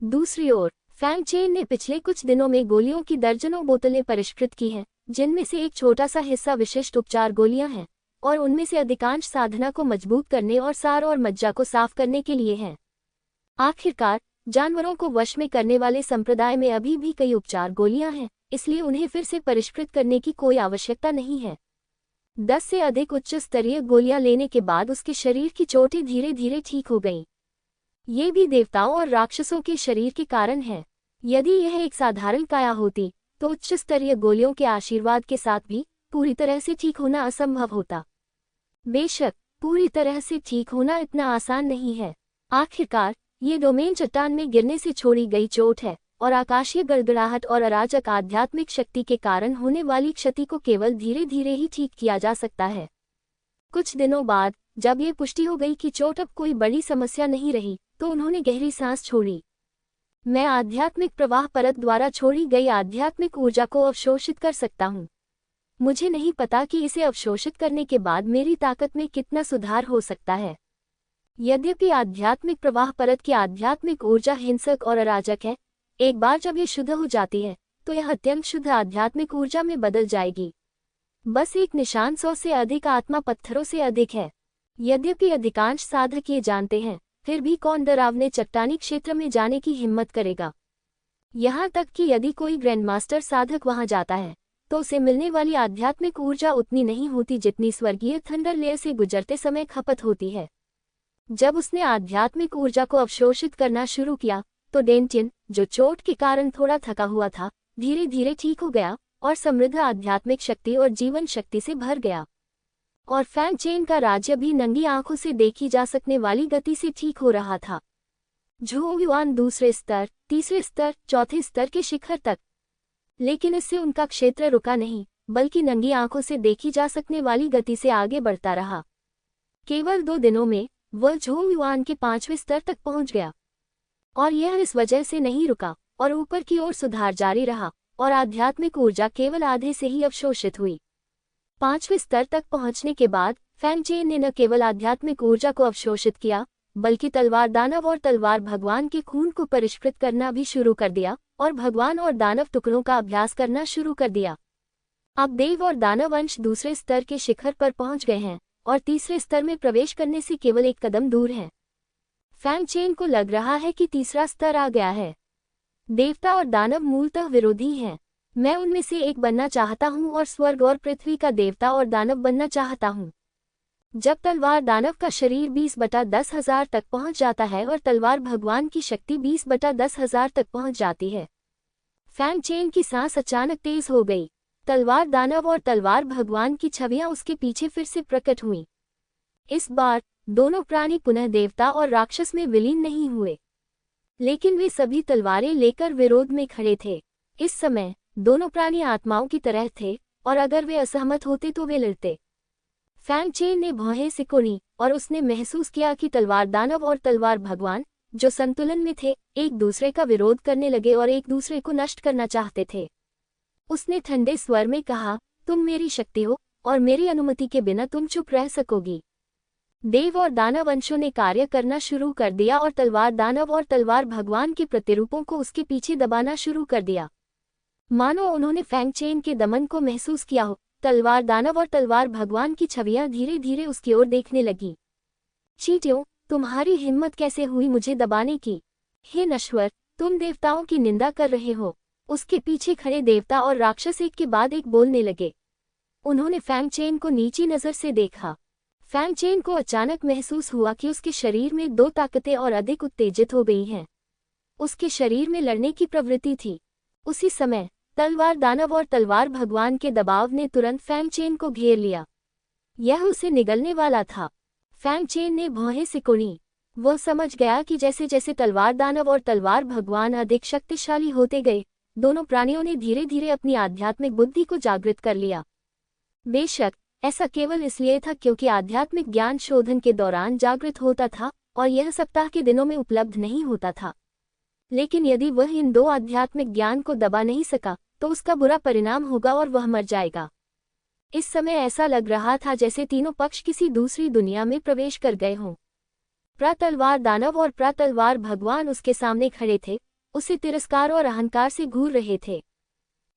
दूसरी ओर फैंग चेन ने पिछले कुछ दिनों में गोलियों की दर्जनों बोतलें परिष्कृत की हैं, जिनमें से एक छोटा सा हिस्सा विशिष्ट उपचार गोलियां हैं, और उनमें से अधिकांश साधना को मजबूत करने और सार और मज्जा को साफ करने के लिए हैं। आखिरकार जानवरों को वश में करने वाले संप्रदाय में अभी भी कई उपचार गोलियां हैं, इसलिए उन्हें फिर से परिष्कृत करने की कोई आवश्यकता नहीं है। 10 से अधिक उच्च स्तरीय गोलियां लेने के बाद उसके शरीर की चोटें धीरे धीरे ठीक हो गईं। ये भी देवताओं और राक्षसों के शरीर के कारण है। यदि यह एक साधारण काया होती तो उच्च स्तरीय गोलियों के आशीर्वाद के साथ भी पूरी तरह से ठीक होना असंभव होता। बेशक पूरी तरह से ठीक होना इतना आसान नहीं है। आखिरकार ये डोमेन चट्टान में गिरने से छोड़ी गई चोट है, और आकाशीय गड़गड़ाहट और अराजक आध्यात्मिक शक्ति के कारण होने वाली क्षति को केवल धीरे धीरे ही ठीक किया जा सकता है। कुछ दिनों बाद जब ये पुष्टि हो गई कि चोट अब कोई बड़ी समस्या नहीं रही, तो उन्होंने गहरी सांस छोड़ी। मैं आध्यात्मिक प्रवाह परत द्वारा छोड़ी गई आध्यात्मिक ऊर्जा को अवशोषित कर सकता हूँ। मुझे नहीं पता कि इसे अवशोषित करने के बाद मेरी ताकत में कितना सुधार हो सकता है। यद्यपि आध्यात्मिक प्रवाह परत की आध्यात्मिक ऊर्जा हिंसक और अराजक है, एक बार जब यह शुद्ध हो जाती है तो यह अत्यंत शुद्ध आध्यात्मिक ऊर्जा में बदल जाएगी। बस एक निशान 100 से अधिक आत्मा पत्थरों से अधिक है। यद्यपि अधिकांश साधक ये जानते हैं, फिर भी कौन डरावने चट्टानी क्षेत्र में जाने की हिम्मत करेगा। यहाँ तक कि यदि कोई ग्रैंडमास्टर साधक वहां जाता है तो उसे मिलने वाली आध्यात्मिक ऊर्जा उतनी नहीं होती जितनी स्वर्गीय थंडर लेयर से गुजरते समय खपत होती है। जब उसने आध्यात्मिक ऊर्जा को अवशोषित करना शुरू किया तो डेंटिन, जो चोट के कारण थोड़ा थका हुआ था, धीरे धीरे ठीक हो गया और समृद्ध आध्यात्मिक शक्ति और जीवन शक्ति से भर गया। और फैंग चेन का राज्य भी नंगी आंखों से देखी जा सकने वाली गति से ठीक हो रहा था। झो युआन दूसरे स्तर, तीसरे स्तर, चौथे स्तर के शिखर तक। लेकिन इससे उनका क्षेत्र रुका नहीं, बल्कि नंगी आंखों से देखी जा सकने वाली गति से आगे बढ़ता रहा। केवल 2 दिनों में वह झो युआन के 5वें स्तर तक पहुंच गया। और यह इस वजह से नहीं रुका और ऊपर की ओर सुधार जारी रहा, और आध्यात्मिक ऊर्जा केवल आधे से ही अवशोषित हुई। 5वें स्तर तक पहुंचने के बाद फैंग चेन ने न केवल आध्यात्मिक ऊर्जा को अवशोषित किया, बल्कि तलवार दानव और तलवार भगवान के खून को परिष्कृत करना भी शुरू कर दिया और भगवान और दानव टुकड़ों का अभ्यास करना शुरू कर दिया। अब देव और दानव अंश दूसरे स्तर के शिखर पर पहुंच गए हैं और तीसरे स्तर में प्रवेश करने से केवल एक कदम दूर हैं। फैंग चेन को लग रहा है कि तीसरा स्तर आ गया है। देवता और दानव मूलतः विरोधी हैं। मैं उनमें से एक बनना चाहता हूँ और स्वर्ग और पृथ्वी का देवता और दानव बनना चाहता हूँ। जब तलवार दानव का शरीर 20/10,000 तक पहुँच जाता है और तलवार भगवान की शक्ति 20/10,000 तक पहुँच जाती है। फैंग चेन की सांस अचानक तेज हो गई। तलवार दानव और तलवार भगवान की छवियां उसके पीछे फिर से प्रकट हुईं। इस बार दोनों प्राणी पुनः देवता और राक्षस में विलीन नहीं हुए, लेकिन वे सभी तलवारें लेकर विरोध में खड़े थे। इस समय दोनों प्राणी आत्माओं की तरह थे और अगर वे असहमत होते तो वे लड़ते। फैंग चेन ने भौहें सिकोड़ी और उसने महसूस किया कि तलवार दानव और तलवार भगवान, जो संतुलन में थे, एक दूसरे का विरोध करने लगे और एक दूसरे को नष्ट करना चाहते थे। उसने ठंडे स्वर में कहा, तुम मेरी शक्ति हो और मेरी अनुमति के बिना तुम चुप रह सकोगी। देव और दानव अंशों ने कार्य करना शुरू कर दिया और तलवार दानव और तलवार भगवान के प्रतिरूपों को उसके पीछे दबाना शुरू कर दिया, मानो उन्होंने फैंग चेन के दमन को महसूस किया हो। तलवार दानव और तलवार भगवान की छवियां धीरे धीरे उसकी ओर देखने लगी। चींटियों, तुम्हारी हिम्मत कैसे हुई मुझे दबाने की? हे नश्वर, तुम देवताओं की निंदा कर रहे हो। उसके पीछे खड़े देवता और राक्षस एक के बाद एक बोलने लगे। उन्होंने फैंग चेन को नीची नजर से देखा। फैंग चेन को अचानक महसूस हुआ कि उसके शरीर में दो ताकतें और अधिक उत्तेजित हो गई हैं। उसके शरीर में लड़ने की प्रवृत्ति थी। उसी समय तलवार दानव और तलवार भगवान के दबाव ने तुरंत फैंग चेन को घेर लिया। यह उसे निगलने वाला था। फैंग चेन ने भौहें सिकोड़ी। वह समझ गया कि जैसे जैसे तलवार दानव और तलवार भगवान अधिक शक्तिशाली होते गए, दोनों प्राणियों ने धीरे धीरे अपनी आध्यात्मिक बुद्धि को जागृत कर लिया। बेशक ऐसा केवल इसलिए था क्योंकि आध्यात्मिक ज्ञान शोधन के दौरान जागृत होता था और यह सप्ताह के दिनों में उपलब्ध नहीं होता था। लेकिन यदि वह इन दो आध्यात्मिक ज्ञान को दबा नहीं सका तो उसका बुरा परिणाम होगा और वह मर जाएगा। इस समय ऐसा लग रहा था जैसे तीनों पक्ष किसी दूसरी दुनिया में प्रवेश कर गए हों। प्रातलवार दानव और प्रातलवार भगवान उसके सामने खड़े थे, उसे तिरस्कार और अहंकार से घूर रहे थे।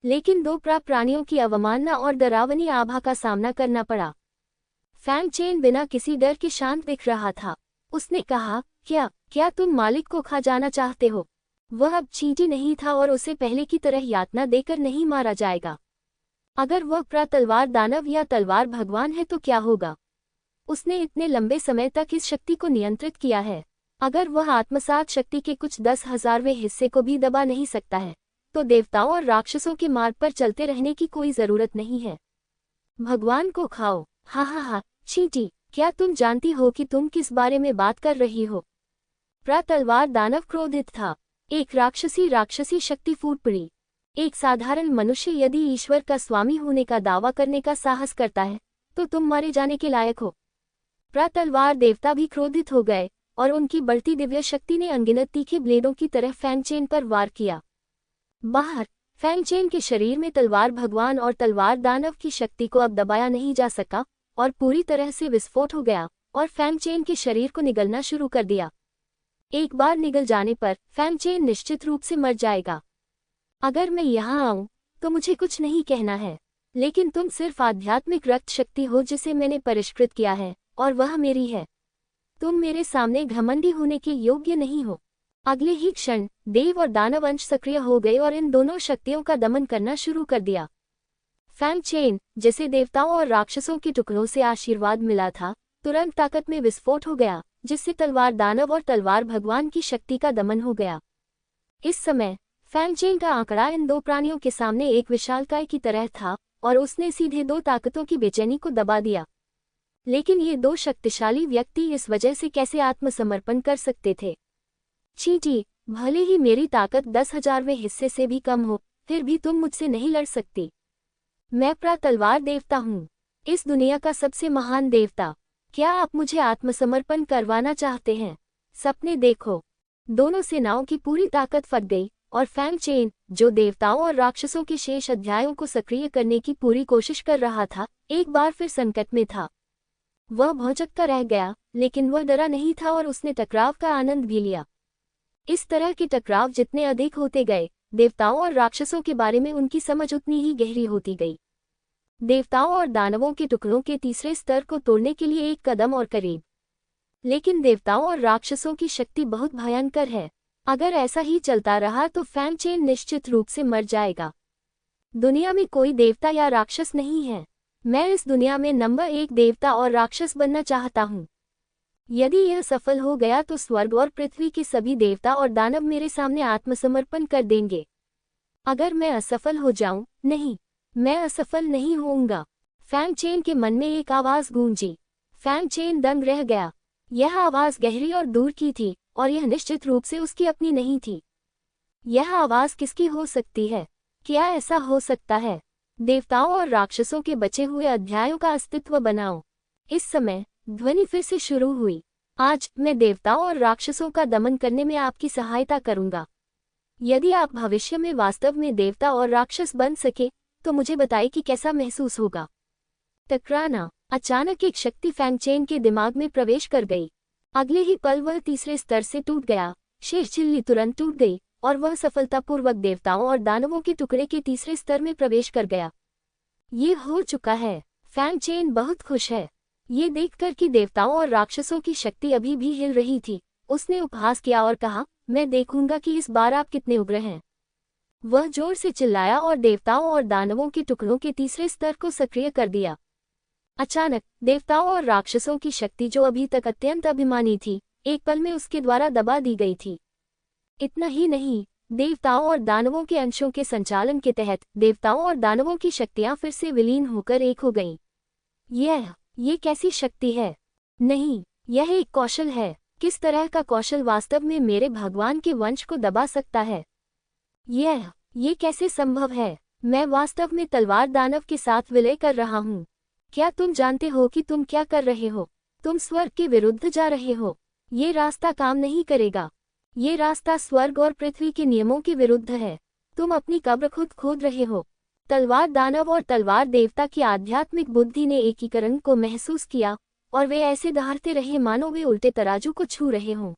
लेकिन दो प्राणियों की अवमानना और डरावनी आभा का सामना करना पड़ा। फैंग चेन बिना किसी डर के शांत दिख रहा था। उसने कहा, क्या तुम मालिक को खा जाना चाहते हो? वह अब चींटी नहीं था और उसे पहले की तरह यातना देकर नहीं मारा जाएगा। अगर वह प्रातलवार दानव या तलवार भगवान है तो क्या होगा? उसने इतने लंबे समय तक इस शक्ति को नियंत्रित किया है। अगर वह आत्मसात शक्ति के कुछ 10,000वें हिस्से को भी दबा नहीं सकता है, तो देवताओं और राक्षसों के मार्ग पर चलते रहने की कोई जरूरत नहीं है। भगवान को खाओ। हा, चींटी, क्या तुम जानती हो कि तुम किस बारे में बात कर रही हो? प्रातलवार दानव क्रोधित था। एक राक्षसी शक्ति फूट पड़ी। एक साधारण मनुष्य यदि ईश्वर का स्वामी होने का दावा करने का साहस करता है तो तुम मारे जाने के लायक हो। प्रातलवार देवता भी क्रोधित हो गए और उनकी बढ़ती दिव्य शक्ति ने अनगिनत तीखे ब्लेडों की तरह फैंग चेन पर वार किया। बाहर फैंग चेन के शरीर में तलवार भगवान और तलवार दानव की शक्ति को अब दबाया नहीं जा सका और पूरी तरह से विस्फोट हो गया और फैंग चेन के शरीर को निगलना शुरू कर दिया। एक बार निगल जाने पर फैंग चेन निश्चित रूप से मर जाएगा। अगर मैं यहाँ आऊं तो मुझे कुछ नहीं कहना है, लेकिन तुम सिर्फ आध्यात्मिक रक्त शक्ति हो जिसे मैंने परिष्कृत किया है और वह मेरी है। तुम मेरे सामने घमंडी होने के योग्य नहीं हो। अगले ही क्षण देव और दानव अंश सक्रिय हो गए और इन दोनों शक्तियों का दमन करना शुरू कर दिया। फैंग चेन, जिसे देवताओं और राक्षसों के टुकड़ों से आशीर्वाद मिला था, तुरंत ताकत में विस्फोट हो गया, जिससे तलवार दानव और तलवार भगवान की शक्ति का दमन हो गया। इस समय फैंग चेन का आंकड़ा इन दो प्राणियों के सामने एक विशालकाय की तरह था और उसने सीधे दो ताकतों की बेचैनी को दबा दिया। लेकिन ये दो शक्तिशाली व्यक्ति इस वजह से कैसे आत्मसमर्पण कर सकते थे? चींटी, भले ही मेरी ताकत 10,000वें हिस्से से भी कम हो, फिर भी तुम मुझसे नहीं लड़ सकती। मैं प्रातलवार देवता हूँ, इस दुनिया का सबसे महान देवता। क्या आप मुझे आत्मसमर्पण करवाना चाहते हैं? सपने देखो। दोनों सेनाओं की पूरी ताकत फट गई और फैंग चेन, जो देवताओं और राक्षसों के शेष अध्यायों को सक्रिय करने की पूरी कोशिश कर रहा था, एक बार फिर संकट में था। वह भौंचक्का रह गया, लेकिन वह डरा नहीं था और उसने टकराव का आनंद भी लिया। इस तरह के टकराव जितने अधिक होते गए, देवताओं और राक्षसों के बारे में उनकी समझ उतनी ही गहरी होती गई। देवताओं और दानवों के टुकड़ों के तीसरे स्तर को तोड़ने के लिए एक कदम और करीब। लेकिन देवताओं और राक्षसों की शक्ति बहुत भयंकर है। अगर ऐसा ही चलता रहा तो फैंग चेन निश्चित रूप से मर जाएगा। दुनिया में कोई देवता या राक्षस नहीं है। मैं इस दुनिया में नंबर 1 देवता और राक्षस बनना चाहता हूँ। यदि यह सफल हो गया तो स्वर्ग और पृथ्वी के सभी देवता और दानव मेरे सामने आत्मसमर्पण कर देंगे। अगर मैं असफल हो जाऊं, नहीं, मैं असफल नहीं होऊंगा। फैंग चेन के मन में एक आवाज गूंजी। फैंग चेन दंग रह गया। यह आवाज गहरी और दूर की थी और यह निश्चित रूप से उसकी अपनी नहीं थी। यह आवाज किसकी हो सकती है? क्या ऐसा हो सकता है? देवताओं और राक्षसों के बचे हुए अध्यायों का अस्तित्व बनाओ। इस समय ध्वनि फिर से शुरू हुई। आज मैं देवताओं और राक्षसों का दमन करने में आपकी सहायता करूंगा। यदि आप भविष्य में वास्तव में देवता और राक्षस बन सके तो मुझे बताइए कि कैसा महसूस होगा। टकराना। अचानक एक शक्ति फैंग चेन के दिमाग में प्रवेश कर गई। अगले ही पल वह तीसरे स्तर से टूट गया। शेष झिल्ली तुरंत टूट गई और वह सफलतापूर्वक देवताओं और दानवों के टुकड़े के तीसरे स्तर में प्रवेश कर गया। ये हो चुका है। फैंग चेन बहुत खुश है। ये देखकर कि देवताओं और राक्षसों की शक्ति अभी भी हिल रही थी, उसने उपहास किया और कहा, मैं देखूंगा कि इस बार आप कितने उग्र हैं। वह जोर से चिल्लाया और देवताओं और दानवों के टुकड़ों के तीसरे स्तर को सक्रिय कर दिया। अचानक देवताओं और राक्षसों की शक्ति, जो अभी तक अत्यंत अभिमानी थी, एक पल में उसके द्वारा दबा दी गई थी। इतना ही नहीं, देवताओं और दानवों के अंशों के संचालन के तहत देवताओं और दानवों की शक्तियां फिर से विलीन होकर एक हो गईं। ये कैसी शक्ति है? नहीं, यह एक कौशल है। किस तरह का कौशल वास्तव में मेरे भगवान के वंश को दबा सकता है? ये कैसे संभव है? मैं वास्तव में तलवार दानव के साथ विलय कर रहा हूँ। क्या तुम जानते हो कि तुम क्या कर रहे हो? तुम स्वर्ग के विरुद्ध जा रहे हो। ये रास्ता काम नहीं करेगा। ये रास्ता स्वर्ग और पृथ्वी के नियमों के विरुद्ध है। तुम अपनी कब्र खुद खोद रहे हो। तलवार दानव और तलवार देवता की आध्यात्मिक बुद्धि ने एकीकरण को महसूस किया और वे ऐसे दहाड़ते रहे मानो वे उल्टे तराजू को छू रहे हों।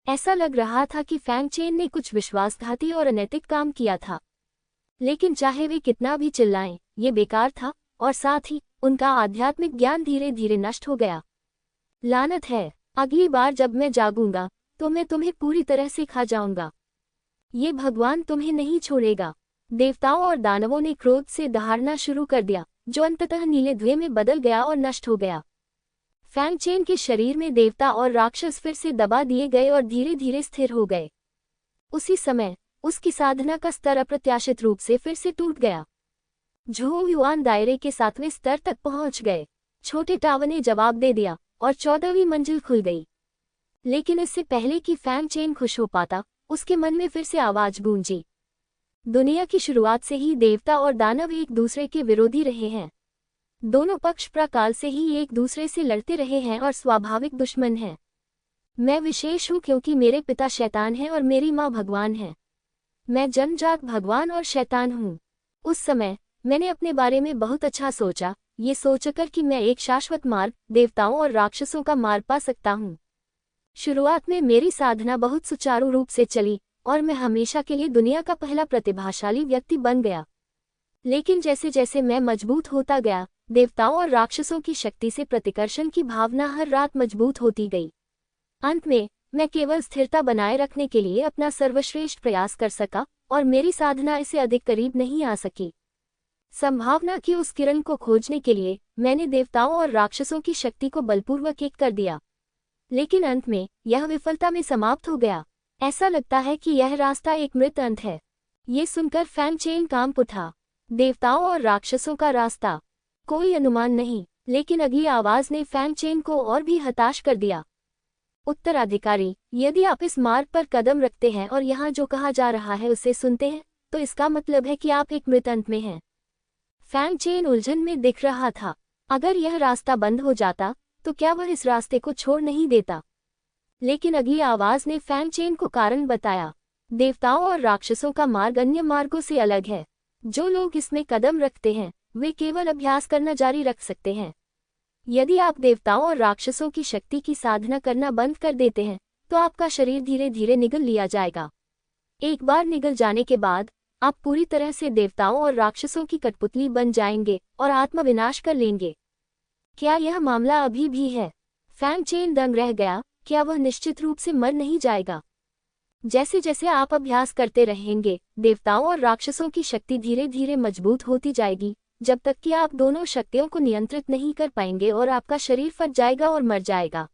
ऐसा लग रहा था कि फैंग चेन ने कुछ विश्वासघाती और अनैतिक काम किया था। लेकिन चाहे वे कितना भी चिल्लाएं, ये बेकार था और साथ ही उनका आध्यात्मिक ज्ञान धीरे धीरे नष्ट हो गया। लानत है, अगली बार जब मैं जागूंगा तो मैं तुम्हें पूरी तरह से खा जाऊंगा। ये भगवान तुम्हें नहीं छोड़ेगा। देवताओं और दानवों ने क्रोध से दहाड़ना शुरू कर दिया, जो अंततः नीले धुएं में बदल गया और नष्ट हो गया। फैंग चेन के शरीर में देवता और राक्षस फिर से दबा दिए गए और धीरे धीरे स्थिर हो गए। उसी समय उसकी साधना का स्तर अप्रत्याशित रूप से फिर से टूट गया। झोंग युआन दायरे के 7वें स्तर तक पहुंच गए। छोटे टावर ने जवाब दे दिया और 14वीं मंजिल खुल गई। लेकिन इससे पहले कि फैंग चेन खुश हो पाता, उसके मन में फिर से आवाज गूंजी। दुनिया की शुरुआत से ही देवता और दानव एक दूसरे के विरोधी रहे हैं। दोनों पक्ष प्राकाल से ही एक दूसरे से लड़ते रहे हैं और स्वाभाविक दुश्मन हैं। मैं विशेष हूँ क्योंकि मेरे पिता शैतान हैं और मेरी माँ भगवान है। मैं जन्मजात भगवान और शैतान हूँ। उस समय मैंने अपने बारे में बहुत अच्छा सोचा, ये सोचकर कि मैं एक शाश्वत मार्ग, देवताओं और राक्षसों का मार्ग पा सकता हूँ। शुरुआत में मेरी साधना बहुत सुचारू रूप से चली और मैं हमेशा के लिए दुनिया का पहला प्रतिभाशाली व्यक्ति बन गया। लेकिन जैसे जैसे मैं मजबूत होता गया, देवताओं और राक्षसों की शक्ति से प्रतिकर्षण की भावना हर रात मजबूत होती गई। अंत में मैं केवल स्थिरता बनाए रखने के लिए अपना सर्वश्रेष्ठ प्रयास कर सका और मेरी साधना इससे अधिक करीब नहीं आ सकी। संभावना की उस किरण को खोजने के लिए मैंने देवताओं और राक्षसों की शक्ति को बलपूर्वक एक कर दिया। लेकिन अंत में यह विफलता में समाप्त हो गया। ऐसा लगता है कि यह रास्ता एक मृत अंत है। ये सुनकर फैंग चेन कांप उठा। देवताओं और राक्षसों का रास्ता, कोई अनुमान नहीं। लेकिन अगली आवाज ने फैंग चेन को और भी हताश कर दिया। उत्तराधिकारी, यदि आप इस मार्ग पर कदम रखते हैं और यहाँ जो कहा जा रहा है उसे सुनते हैं, तो इसका मतलब है कि आप एक मृत अंत में हैं। फैंग चेन उलझन में दिख रहा था। अगर यह रास्ता बंद हो जाता तो क्या वह इस रास्ते को छोड़ नहीं देता? लेकिन अगली आवाज ने फैंग चेन को कारण बताया। देवताओं और राक्षसों का मार्ग अन्य मार्गों से अलग है। जो लोग इसमें कदम रखते हैं वे केवल अभ्यास करना जारी रख सकते हैं। यदि आप देवताओं और राक्षसों की शक्ति की साधना करना बंद कर देते हैं तो आपका शरीर धीरे धीरे निगल लिया जाएगा। एक बार निगल जाने के बाद आप पूरी तरह से देवताओं और राक्षसों की कठपुतली बन जाएंगे और आत्मविनाश कर लेंगे। क्या यह मामला अभी भी है? फैंग चेन दंग रह गया। क्या वह निश्चित रूप से मर नहीं जाएगा? जैसे जैसे आप अभ्यास करते रहेंगे, देवताओं और राक्षसों की शक्ति धीरे धीरे मजबूत होती जाएगी, जब तक कि आप दोनों शक्तियों को नियंत्रित नहीं कर पाएंगे और आपका शरीर फट जाएगा और मर जाएगा।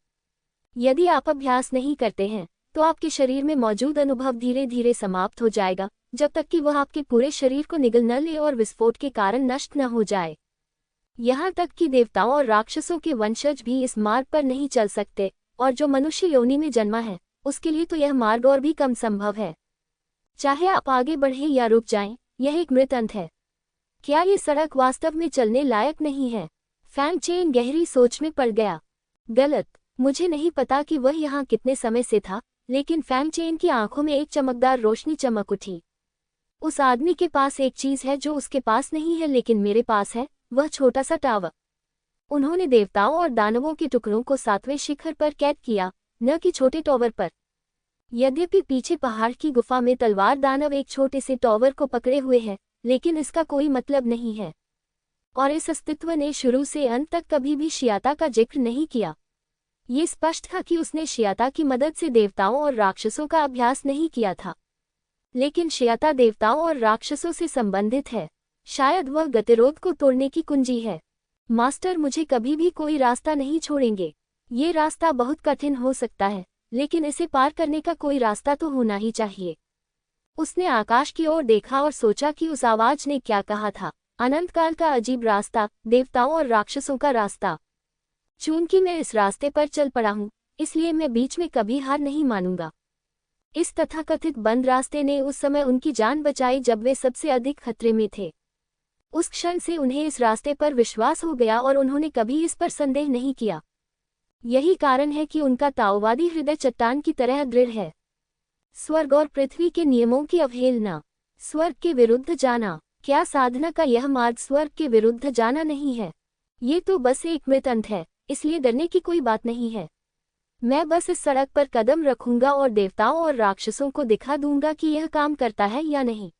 यदि आप अभ्यास नहीं करते हैं, तो आपके शरीर में मौजूद अनुभव धीरे धीरे समाप्त हो जाएगा, जब तक कि वह आपके पूरे शरीर को निगल न ले और विस्फोट के कारण नष्ट न हो जाए। यहाँ तक कि देवताओं और राक्षसों के वंशज भी इस मार्ग पर नहीं चल सकते, और जो मनुष्य योनि में जन्मा है, उसके लिए तो यह मार्ग और भी कम संभव है। चाहे आप आगे बढ़ें या रुक जाएं, यह एक मृत अंत है। क्या ये सड़क वास्तव में चलने लायक नहीं है? फैंग चेन गहरी सोच में पड़ गया। गलत। मुझे नहीं पता कि वह यहाँ कितने समय से था, लेकिन फैंग चेन की आंखों में एक चमकदार रोशनी चमक उठी। उस आदमी के पास एक चीज है जो उसके पास नहीं है लेकिन मेरे पास है, वह छोटा सा टावर। उन्होंने देवताओं और दानवों के टुकड़ों को 7वें शिखर पर कैद किया, न कि छोटे टॉवर पर। यद्यपि पीछे पहाड़ की गुफा में तलवार दानव एक छोटे से टॉवर को पकड़े हुए है, लेकिन इसका कोई मतलब नहीं है। और इस अस्तित्व ने शुरू से अंत तक कभी भी शियाता का जिक्र नहीं किया। ये स्पष्ट था कि उसने शियाता की मदद से देवताओं और राक्षसों का अभ्यास नहीं किया था। लेकिन शियाता देवताओं और राक्षसों से संबंधित है। शायद वह गतिरोध को तोड़ने की कुंजी है। मास्टर मुझे कभी भी कोई रास्ता नहीं छोड़ेंगे। ये रास्ता बहुत कठिन हो सकता है, लेकिन इसे पार करने का कोई रास्ता तो होना ही चाहिए। उसने आकाश की ओर देखा और सोचा कि उस आवाज ने क्या कहा था। अनंतकाल का अजीब रास्ता, देवताओं और राक्षसों का रास्ता। चूंकि मैं इस रास्ते पर चल पड़ा हूँ, इसलिए मैं बीच में कभी हार नहीं मानूंगा। इस तथाकथित बंद रास्ते ने उस समय उनकी जान बचाई जब वे सबसे अधिक खतरे में थे। उस क्षण से उन्हें इस रास्ते पर विश्वास हो गया और उन्होंने कभी इस पर संदेह नहीं किया। यही कारण है कि उनका ताओवादी हृदय चट्टान की तरह दृढ़ है। स्वर्ग और पृथ्वी के नियमों की अवहेलना, स्वर्ग के विरुद्ध जाना। क्या साधना का यह मार्ग स्वर्ग के विरुद्ध जाना नहीं है? ये तो बस एक मृत अंत है, इसलिए डरने की कोई बात नहीं है। मैं बस इस सड़क पर कदम रखूंगा और देवताओं और राक्षसों को दिखा दूंगा कि यह काम करता है या नहीं।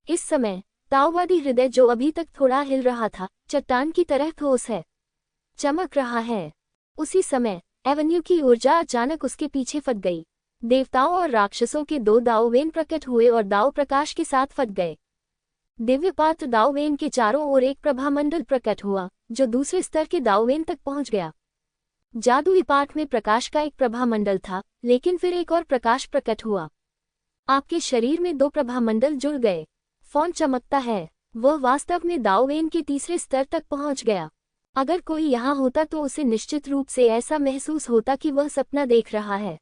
इस समय ताओवादी हृदय, जो अभी तक थोड़ा हिल रहा था, चट्टान की तरह ठोस है, चमक रहा है। उसी समय एवेन्यू की ऊर्जा अचानक उसके पीछे फट गई। देवताओं और राक्षसों के 2 दाओवेन प्रकट हुए और दाओ प्रकाश के साथ फट गए। दिव्य पात्र दाओवेन के चारों ओर एक प्रभामंडल प्रकट हुआ, जो दूसरे स्तर के दाओवेन तक पहुंच गया। जादुई पाठ में प्रकाश का एक प्रभामंडल था, लेकिन फिर एक और प्रकाश प्रकट हुआ। आपके शरीर में 2 प्रभामंडल जुड़ गए। फोन चमकता है। वह वास्तव में दाओवेन के तीसरे स्तर तक पहुंच गया। अगर कोई यहाँ होता तो उसे निश्चित रूप से ऐसा महसूस होता कि वह सपना देख रहा है।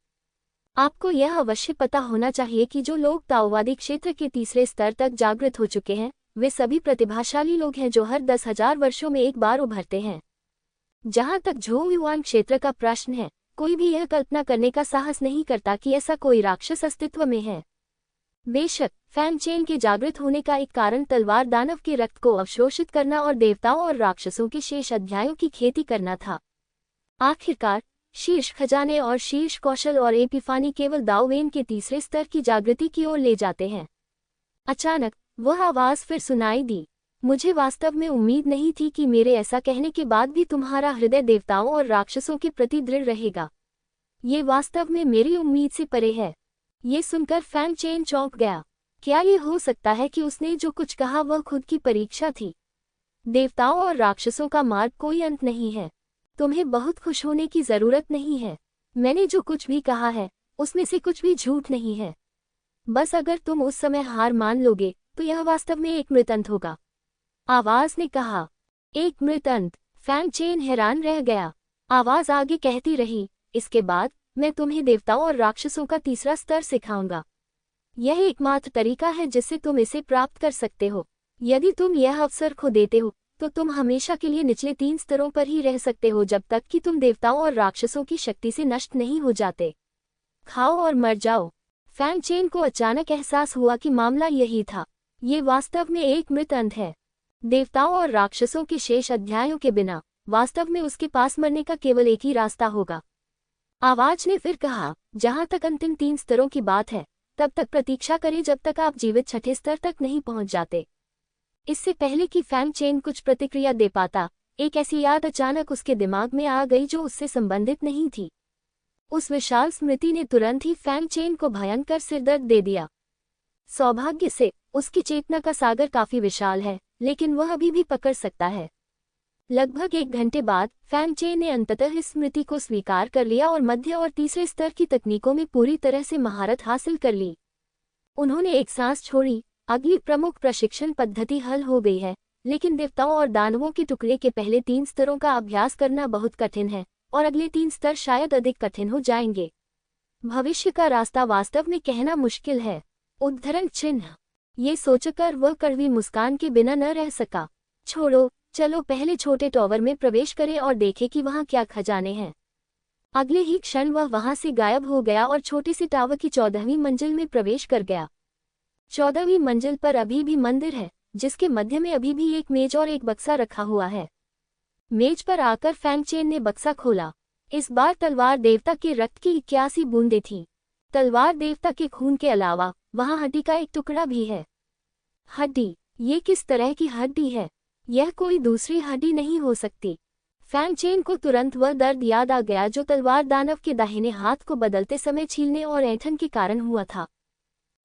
आपको यह अवश्य पता होना चाहिए कि जो लोग ताओवादी क्षेत्र के तीसरे स्तर तक जागृत हो चुके हैं, वे सभी प्रतिभाशाली लोग हैं जो हर 10,000 वर्षों में एक बार उभरते हैं। जहां तक झोंगयुआन क्षेत्र का प्रश्न है, कोई भी यह कल्पना करने का साहस नहीं करता कि ऐसा कोई राक्षस अस्तित्व में है। बेशक फैंग चेन के जागृत होने का एक कारण तलवार दानव के रक्त को अवशोषित करना और देवताओं और राक्षसों के शेष अध्यायों की खेती करना था। आखिरकार शीर्ष खजाने और शीर्ष कौशल और एपिफानी केवल दाओवेन के तीसरे स्तर की जागृति की ओर ले जाते हैं। अचानक वह आवाज फिर सुनाई दी। मुझे वास्तव में उम्मीद नहीं थी कि मेरे ऐसा कहने के बाद भी तुम्हारा हृदय देवताओं और राक्षसों के प्रति दृढ़ रहेगा। ये वास्तव में मेरी उम्मीद से परे है। ये सुनकर फैंग चेन चौंक गया। क्या ये हो सकता है कि उसने जो कुछ कहा वह खुद की परीक्षा थी? देवताओं और राक्षसों का मार्ग कोई अंत नहीं है। तुम्हें बहुत खुश होने की जरूरत नहीं है। मैंने जो कुछ भी कहा है, उसमें से कुछ भी झूठ नहीं है। बस अगर तुम उस समय हार मान लोगे, तो यह वास्तव में एक मृत अंत होगा। आवाज ने कहा। एक मृत अंत? फैंग चेन हैरान रह गया। आवाज आगे कहती रही, इसके बाद मैं तुम्हें देवताओं और राक्षसों का तीसरा स्तर सिखाऊंगा। यह एकमात्र तरीका है जिससे तुम इसे प्राप्त कर सकते हो। यदि तुम यह अवसर खो देते हो, तो तुम हमेशा के लिए निचले 3 स्तरों पर ही रह सकते हो जब तक कि तुम देवताओं और राक्षसों की शक्ति से नष्ट नहीं हो जाते। खाओ और मर जाओ। फैंग चेन को अचानक एहसास हुआ कि मामला यही था। ये वास्तव में एक मृत अंत है। देवताओं और राक्षसों के शेष अध्यायों के बिना वास्तव में उसके पास मरने का केवल एक ही रास्ता होगा। आवाज ने फिर कहा, जहां तक अंतिम 3 स्तरों की बात है, तब तक प्रतीक्षा करें जब तक आप जीवित छठे स्तर तक नहीं पहुंच जाते। इससे पहले कि फैंग चेन कुछ प्रतिक्रिया दे पाता, एक ऐसी याद अचानक उसके दिमाग में आ गई जो उससे संबंधित नहीं थी। उस विशाल स्मृति ने तुरंत ही फैंग चेन को भयंकर सिरदर्द दे दिया। सौभाग्य से उसकी चेतना का सागर काफी विशाल है, लेकिन वह अभी भी पकड़ सकता है। लगभग 1 घंटे बाद फैंग चेन ने अंततः इस स्मृति को स्वीकार कर लिया और मध्य और तीसरे स्तर की तकनीकों में पूरी तरह से महारत हासिल कर ली। उन्होंने एक सांस छोड़ी। अगली प्रमुख प्रशिक्षण पद्धति हल हो गई है, लेकिन देवताओं और दानवों के टुकड़े के पहले 3 स्तरों का अभ्यास करना बहुत कठिन है और अगले 3 स्तर शायद अधिक कठिन हो जाएंगे। भविष्य का रास्ता वास्तव में कहना मुश्किल है। उद्धरण चिन्ह। ये सोचकर वह कड़वी मुस्कान के बिना न रह सका। छोड़ो, चलो पहले छोटे टॉवर में प्रवेश करें और देखें कि वहां क्या खजाने हैं। अगले ही क्षण वह वहां से गायब हो गया और छोटे से टावर की 14वीं मंजिल में प्रवेश कर गया। 14वीं मंजिल पर अभी भी मंदिर है, जिसके मध्य में अभी भी एक मेज और एक बक्सा रखा हुआ है। मेज पर आकर फैंग चेन ने बक्सा खोला। इस बार तलवार देवता के रक्त की 81 बूंदें थीं। तलवार देवता के खून के अलावा वहां हड्डी का एक टुकड़ा भी है। हड्डी? ये किस तरह की हड्डी है? यह कोई दूसरी हड्डी नहीं हो सकती। फैंग चेन को तुरंत वह दर्द याद आ गया जो तलवार दानव के दाहिने हाथ को बदलते समय छीलने और ऐंठन के कारण हुआ था।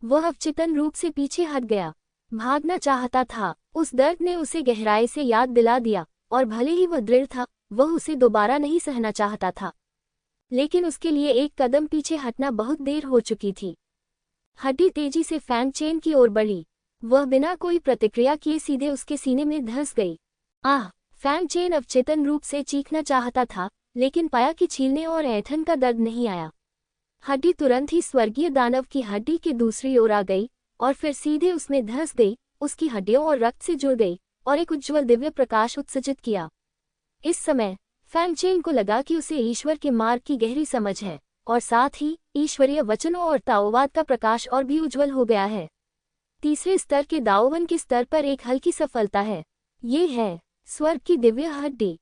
वह अवचेतन रूप से पीछे हट गया, भागना चाहता था। उस दर्द ने उसे गहराई से याद दिला दिया, और भले ही वह दृढ़ था, वह उसे दोबारा नहीं सहना चाहता था। लेकिन उसके लिए एक कदम पीछे हटना बहुत देर हो चुकी थी। हड्डी तेजी से फैंग चेन की ओर बढ़ी। वह बिना कोई प्रतिक्रिया किए सीधे उसके सीने में धंस गई। आह! फैंग चेन अवचेतन रूप से चीखना चाहता था, लेकिन पाया कि छीलने और ऐंठन का दर्द नहीं आया। हड्डी तुरंत ही स्वर्गीय दानव की हड्डी के दूसरी ओर आ गई और फिर सीधे उसमें धंस गई, उसकी हड्डियों और रक्त से जुड़ गई और एक उज्ज्वल दिव्य प्रकाश उत्सर्जित किया। इस समय फैंग चेन को लगा कि उसे ईश्वर के मार्ग की गहरी समझ है, और साथ ही ईश्वरीय वचनों और ताओवाद का प्रकाश और भी उज्ज्वल हो गया है। तीसरे स्तर के दाओवन के स्तर पर एक हल्की सफलता है। ये है स्वर्ग की दिव्य हड्डी।